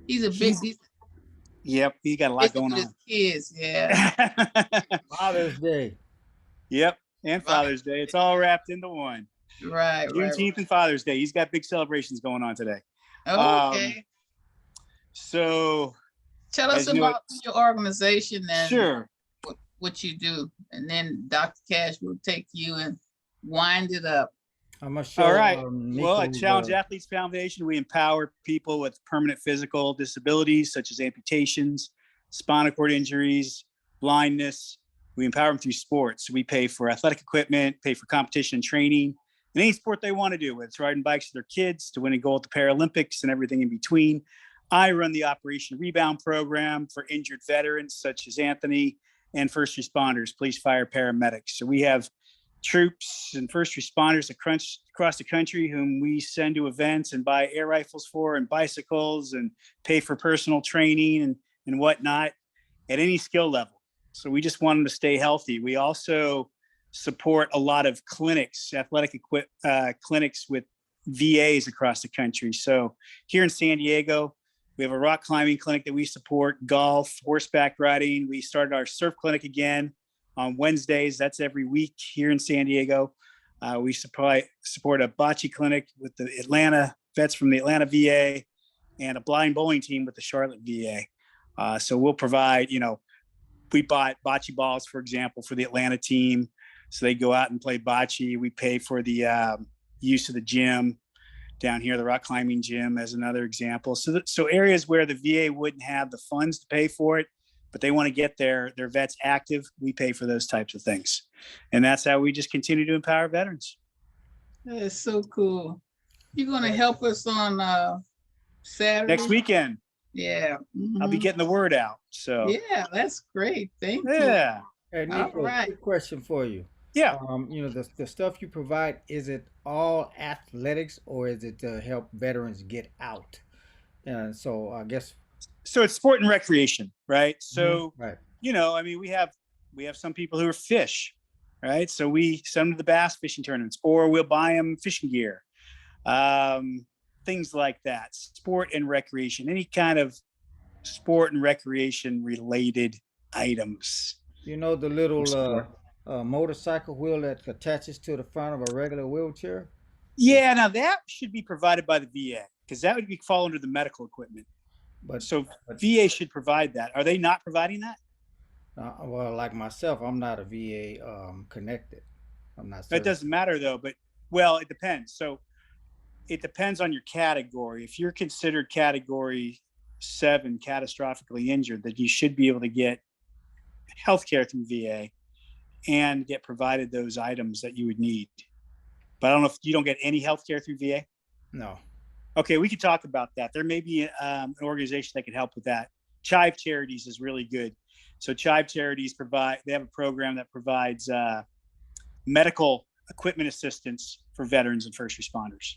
He's a big. Yep, he got a lot going on. Kids, yeah. Father's Day. Yep, and Father's Day. It's all wrapped into one. Right. Juneteenth and Father's Day. He's got big celebrations going on today. Okay. So, tell us about your organization and sure what you do, and then Dr. Cash will take you and wind it up. I'm gonna show. All right. Well, at Challenge Athletes Foundation, we empower people with permanent physical disabilities such as amputations, spinal cord injuries, blindness. We empower them through sports. We pay for athletic equipment, pay for competition and training, and any sport they want to do, whether it's riding bikes with their kids to winning gold at the Paralympics and everything in between. I run the Operation Rebound program for injured veterans such as Anthony and first responders, police, fire, paramedics. So we have troops and first responders across the country whom we send to events and buy air rifles for and bicycles and pay for personal training and whatnot at any skill level. So we just want them to stay healthy. We also support a lot of clinics, athletic clinics with VAs across the country. So here in San Diego, we have a rock climbing clinic that we support, golf, horseback riding. We started our surf clinic again on Wednesdays. That's every week here in San Diego. We support a bocce clinic with the Atlanta vets from the Atlanta VA and a blind bowling team with the Charlotte VA. So we'll provide, we bought bocce balls, for example, for the Atlanta team. So they go out and play bocce. We pay for the use of the gym down here, the rock climbing gym as another example. So areas where the VA wouldn't have the funds to pay for it, but they want to get their vets active, we pay for those types of things. And that's how we just continue to empower veterans. That is so cool. You're going to help us on Saturday? Next weekend. Yeah. Mm-hmm. I'll be getting the word out. So yeah, that's great. Thank you. Yeah. Hey, Nico, quick question for you. Yeah. The stuff you provide, is it all athletics or is it to help veterans get out? And so I guess. So it's sport and recreation, right? So, right. I mean, we have some people who are fish, right? So we send them to the bass fishing tournaments, or we'll buy them fishing gear, things like that. Sport and recreation, any kind of sport and recreation related items. The little motorcycle wheel that attaches to the front of a regular wheelchair? Yeah, now that should be provided by the VA, because that would fall under the medical equipment. But VA should provide that. Are they not providing that? Well, like myself, I'm not a VA connected. I'm not. That doesn't matter though. But it depends. So it depends on your category. If you're considered category 7, catastrophically injured, that you should be able to get healthcare through VA and get provided those items that you would need. But I don't know if you don't get any healthcare through VA. No. Okay, we could talk about that. There may be an organization that can help with that. Chive Charities is really good. So Chive Charities they have a program that provides medical equipment assistance for veterans and first responders.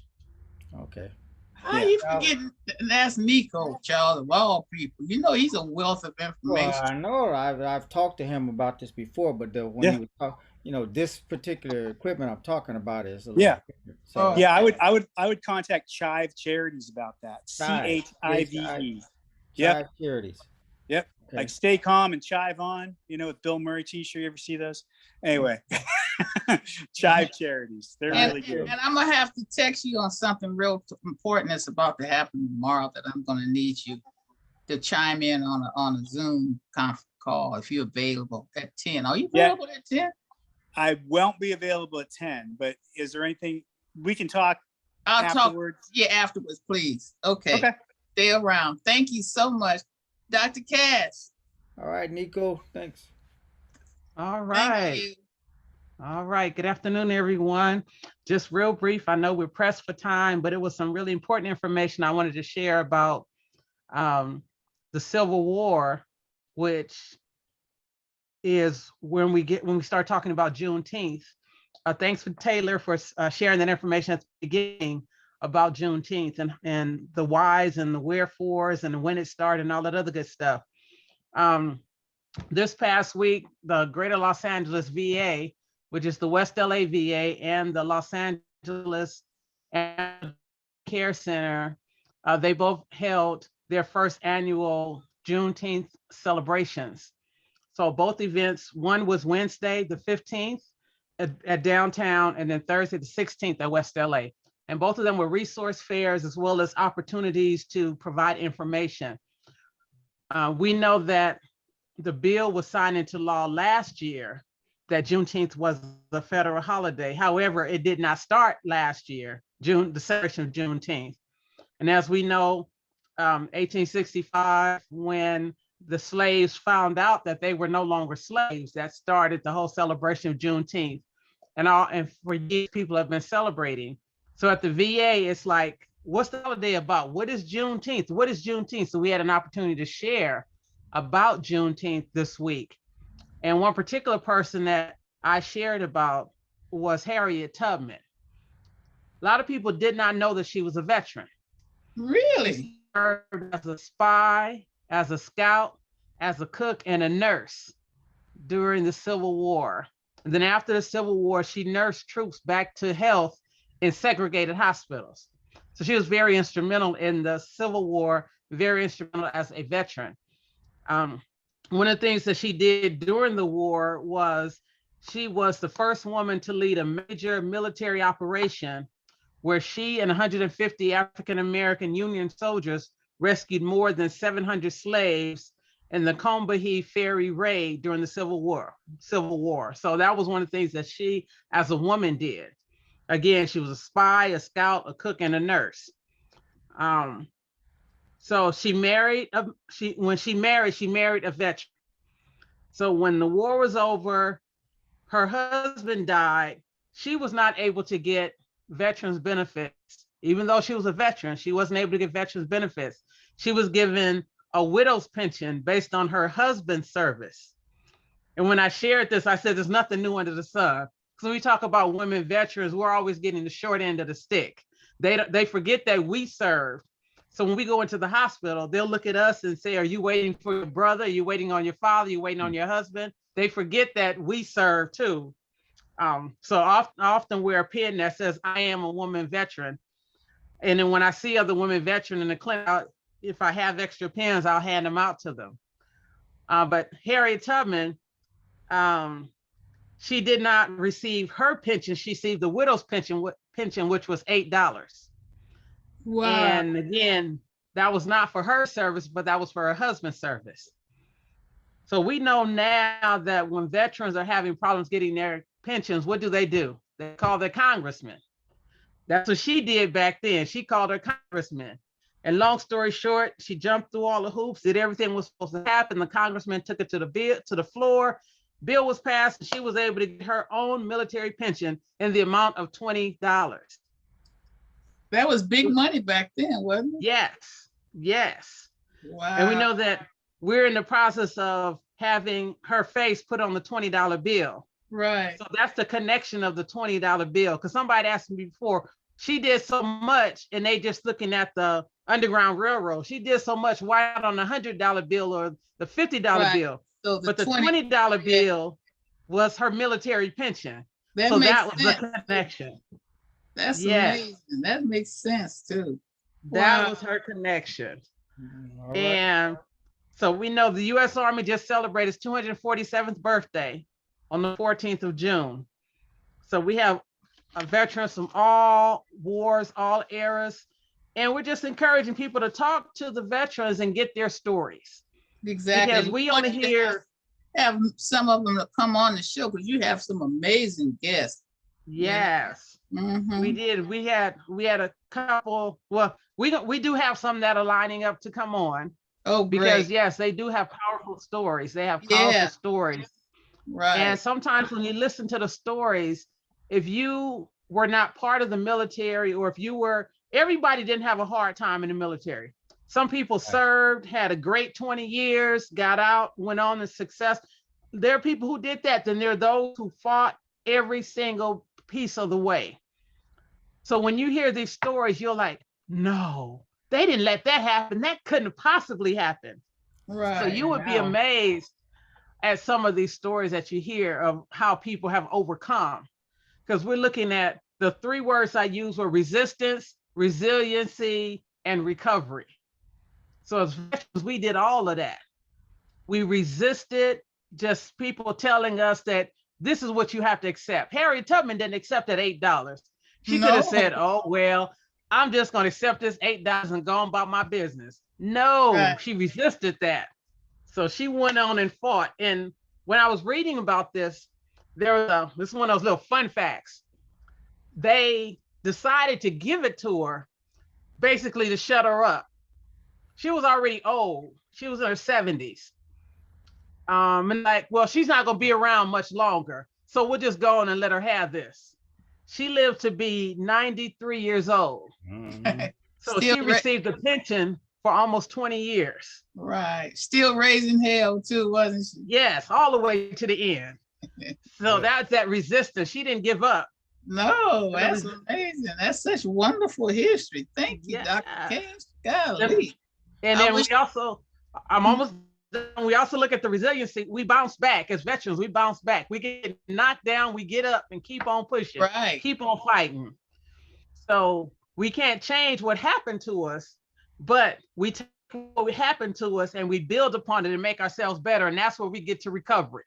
Okay. How you forgetting? That's Nico, Charles, of all people. He's a wealth of information. Well, I know. I've talked to him about this before, but when he was talking, this particular equipment I'm talking about is a little different. So, I would contact Chive Charities about that. CHIVE. Chive Charities. Yep. Okay. Like Stay Calm and Chive On, with Bill Murray t-shirt. You ever see those? Anyway, Chive Charities. They're really good. And I'm going to have to text you on something real important that's about to happen tomorrow that I'm going to need you to chime in on a Zoom conference call if you're available at 10. Are you available at 10? I won't be available at 10, but is there anything we can talk afterwards? Afterwards, please. Okay. Stay around. Thank you so much. Dr. Cash. All right, Nico. Thanks. All right. All right. Good afternoon, everyone. Just real brief. I know we're pressed for time, but it was some really important information I wanted to share about the Civil War, which is when we start talking about Juneteenth. Thanks for Taylor for sharing that information at the beginning about Juneteenth and the whys and the wherefores and when it started and all that other good stuff. This past week, the Greater Los Angeles VA, which is the West LA VA and the Los Angeles Care Center, they both held their first annual Juneteenth celebrations. So both events, one was Wednesday, the 15th at downtown, and then Thursday, the 16th at West LA. And both of them were resource fairs as well as opportunities to provide information. We know that the bill was signed into law last year that Juneteenth was a federal holiday. However, it did not start last year, the celebration of Juneteenth. And as we know, 1865, when the slaves found out that they were no longer slaves, that started the whole celebration of Juneteenth. And for years, people have been celebrating. So at the VA, it's like, what's the holiday about? What is Juneteenth? What is Juneteenth? So we had an opportunity to share about Juneteenth this week. And one particular person that I shared about was Harriet Tubman. A lot of people did not know that she was a veteran. Really? She served as a spy, as a scout, as a cook, and a nurse during the Civil War. And then after the Civil War, she nursed troops back to health in segregated hospitals. So she was very instrumental in the Civil War, very instrumental as a veteran. One of the things that she did during the war was she was the first woman to lead a major military operation where she and 150 African-American Union soldiers rescued more than 700 slaves in the Combahee Ferry raid during the Civil War. So that was one of the things that she, as a woman, did. Again, she was a spy, a scout, a cook, and a nurse. So she married, when she married a veteran. So when the war was over, her husband died. She was not able to get veterans benefits. Even though she was a veteran, she wasn't able to get veterans benefits. She was given a widow's pension based on her husband's service. And when I shared this, I said, there's nothing new under the sun. Because when we talk about women veterans, we're always getting the short end of the stick. They forget that we serve. So when we go into the hospital, they'll look at us and say, are you waiting for your brother? Are you waiting on your father? Are you waiting on your husband? They forget that we serve too. So often wear a pin that says, I am a woman veteran. And then when I see other women veterans in the clinic, if I have extra pins, I'll hand them out to them. But Harriet Tubman, she did not receive her pension. She received the widow's pension, which was $8. Wow. And again, that was not for her service, but that was for her husband's service. So we know now that when veterans are having problems getting their pensions, what do? They call their congressman. That's what she did back then. She called her congressman. And long story short, she jumped through all the hoops, did everything was supposed to happen. The congressman took it to the floor. Bill was passed, and she was able to get her own military pension in the amount of $20. That was big money back then, wasn't it? Yes. Wow. And we know that we're in the process of having her face put on the $20 bill. Right. So that's the connection of the $20 bill. Because somebody asked me before, she did so much, and they just looking at the Underground Railroad. She did so much. Why not on the $100 bill or the $50 bill? So but the $20 bill was her military pension. That was the connection. That's amazing. That makes sense too. That was her connection. Right. And so we know the U.S. Army just celebrated its 247th birthday on the 14th of June. So we have veterans from all wars, all eras, and we're just encouraging people to talk to the veterans and get their stories. Exactly. Because we only have some of them to come on the show, because you have some amazing guests. Yes. Mm-hmm. We did. We had a couple. Well, we do have some that are lining up to come on. Oh, great. Because yes, they do have powerful stories. They have powerful stories. Right. And sometimes when you listen to the stories, if you were not part of the military, or if you were, everybody didn't have a hard time in the military. Some people served, had a great 20 years, got out, went on to success. There are people who did that. Then there are those who fought every single piece of the way. So when you hear these stories, you're like, no, they didn't let that happen. That couldn't have possibly happened. Right. So you would be amazed at some of these stories that you hear of how people have overcome. Because we're looking at the three words I used were resistance, resiliency, and recovery. So as veterans, we did all of that. We resisted just people telling us that this is what you have to accept. Harriet Tubman didn't accept that $8. She could have said, oh, well, I'm just going to accept this $8 and go on about my business. No, she resisted that. So she went on and fought. And when I was reading about this, there was this is one of those little fun facts. They decided to give it to her basically to shut her up. She was already old. She was in her 70s. And like, well, she's not going to be around much longer. So we'll just go on and let her have this. She lived to be 93 years old. Mm-hmm. So she received a pension for almost 20 years. Right. Still raising hell too, wasn't she? Yes, all the way to the end. So that's that resistance. She didn't give up. No, that's amazing. That's such wonderful history. Thank you, Dr. Case. Golly. And then we also look at the resiliency. We bounce back as veterans. We bounce back. We get knocked down. We get up and keep on pushing. Right. Keep on fighting. So we can't change what happened to us, but we take what happened to us and we build upon it and make ourselves better. And that's where we get to recovery.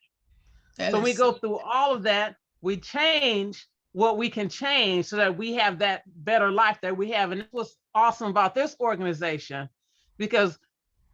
So we go through all of that. We change what we can change so that we have that better life that we have. And that's what's awesome about this organization, because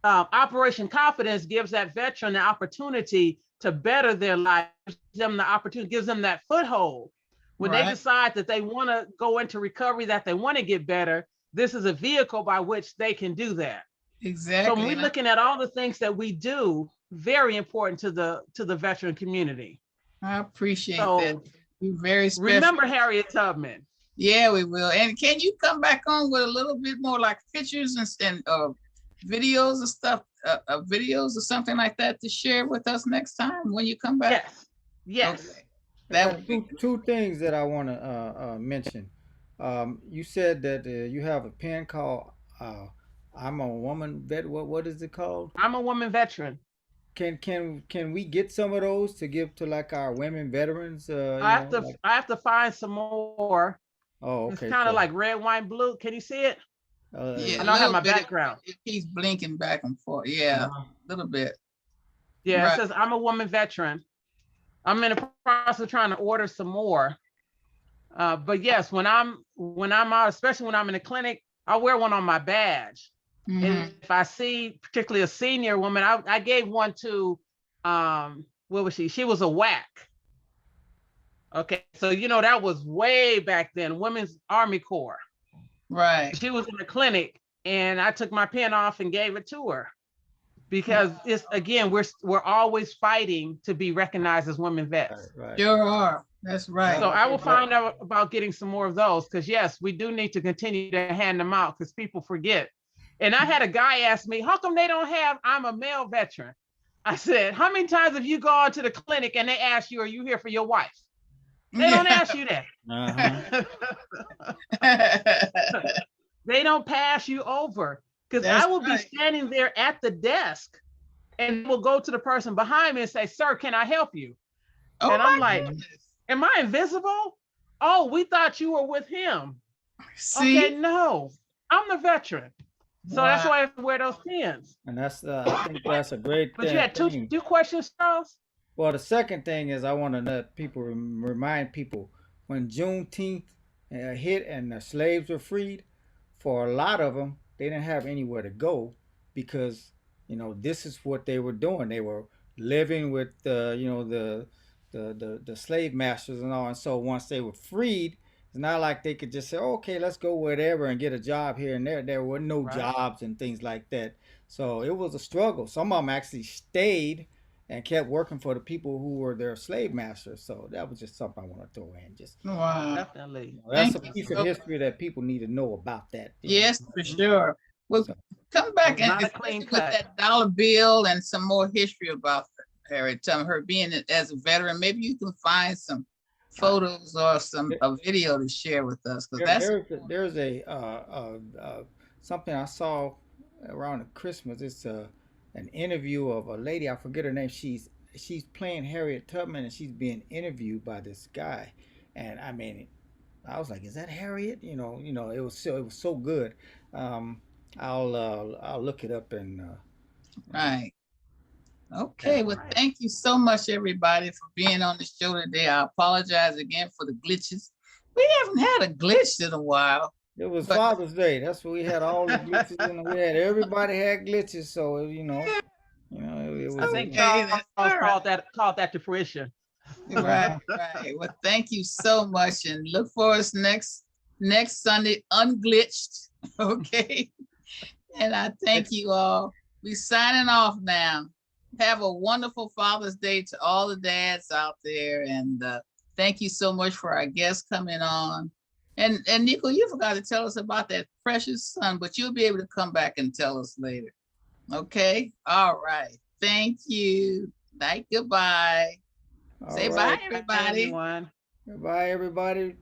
Operation Confidence gives that veteran the opportunity to better their life, gives them the opportunity, gives them that foothold. When they decide that they want to go into recovery, that they want to get better, this is a vehicle by which they can do that. Exactly. So when we're looking at all the things that we do, very important to the veteran community. I appreciate that. You're very special. Remember Harriet Tubman. Yeah, we will. And can you come back on with a little bit more like pictures and videos and stuff, videos or something like that to share with us next time when you come back? Yes. That would be two things that I want to mention. You said that you have a pen called "I'm a Woman Vet." What is it called? I'm a woman veteran. Can we get some of those to give to like our women veterans? I have to find some more. Oh, It's okay. kind of So, like red, wine, blue. Can you see it? yeah, I a know I have little my bit. background. It keeps blinking back and forth. Yeah, a little bit. Yeah, Right. it says I'm a woman veteran. I'm in the process of trying to order some more. But yes, when I'm out, especially when I'm in the clinic, I wear one on my badge. Mhm. And if I see particularly a senior woman, I gave one to what was she? She was a WAC. Okay, so that was way back then, Women's Army Corps. Right. She was in the clinic, and I took my pen off and gave it to her because it's again we're always fighting to be recognized as women vets. right. Sure are. That's right. So I will find out about getting some more of those because yes, we do need to continue to hand them out because people forget. And I had a guy ask me, how come they don't have I'm a male veteran? I said, how many times have you gone to the clinic and they ask you, are you here for your wife? They don't ask you that. They don't pass you over because I will be standing there at the desk and will go to the person behind me and say, sir, can I help you? Oh, and I'm like, am I invisible? Oh, we thought you were with him. See? Okay, no, I'm the veteran. So that's why I have to wear those pins. And that's I think that's a great But thing. you had two questions, Charles? Well, the second thing is I want to let people remind people when Juneteenth hit and the slaves were freed, for a lot of them, they didn't have anywhere to go because, this is what they were doing. They were living with, the slave masters and all. And so once they were freed, it's not like they could just say, okay, let's go wherever and get a job here and there. There were no jobs and things like that. So it was a struggle. Some of them actually stayed and kept working for the people who were their slave masters. So that was just something I want to throw in. Just definitely. That's a piece of history that people need to know about that. Yes, for sure. Well, come back and especially with that dollar bill and some more history about Harriet Tubman, her being as a veteran. Maybe you can find some photos or some a video to share with us because there's a something I saw around Christmas. It's an interview of a lady, I forget her name. She's playing Harriet Tubman and she's being interviewed by this guy, and I mean, I was like, is that Harriet? It was so good. I'll look it up and right. Okay, well, thank you so much, everybody, for being on the show today. I apologize again for the glitches. We haven't had a glitch in a while. It was Father's Day. That's what we had, all the glitches, and everybody had glitches. So it was. I think Charles called that to fruition. Right. Well, thank you so much, and look for us next Sunday, unglitched. Okay, and I thank you all. We signing off now. Have a wonderful Father's Day to all the dads out there, and thank you so much for our guests coming on. And Nico, you forgot to tell us about that precious son, but you'll be able to come back and tell us later. Okay? All right. Thank you. Night, goodbye. Say bye, everybody. Bye, everybody.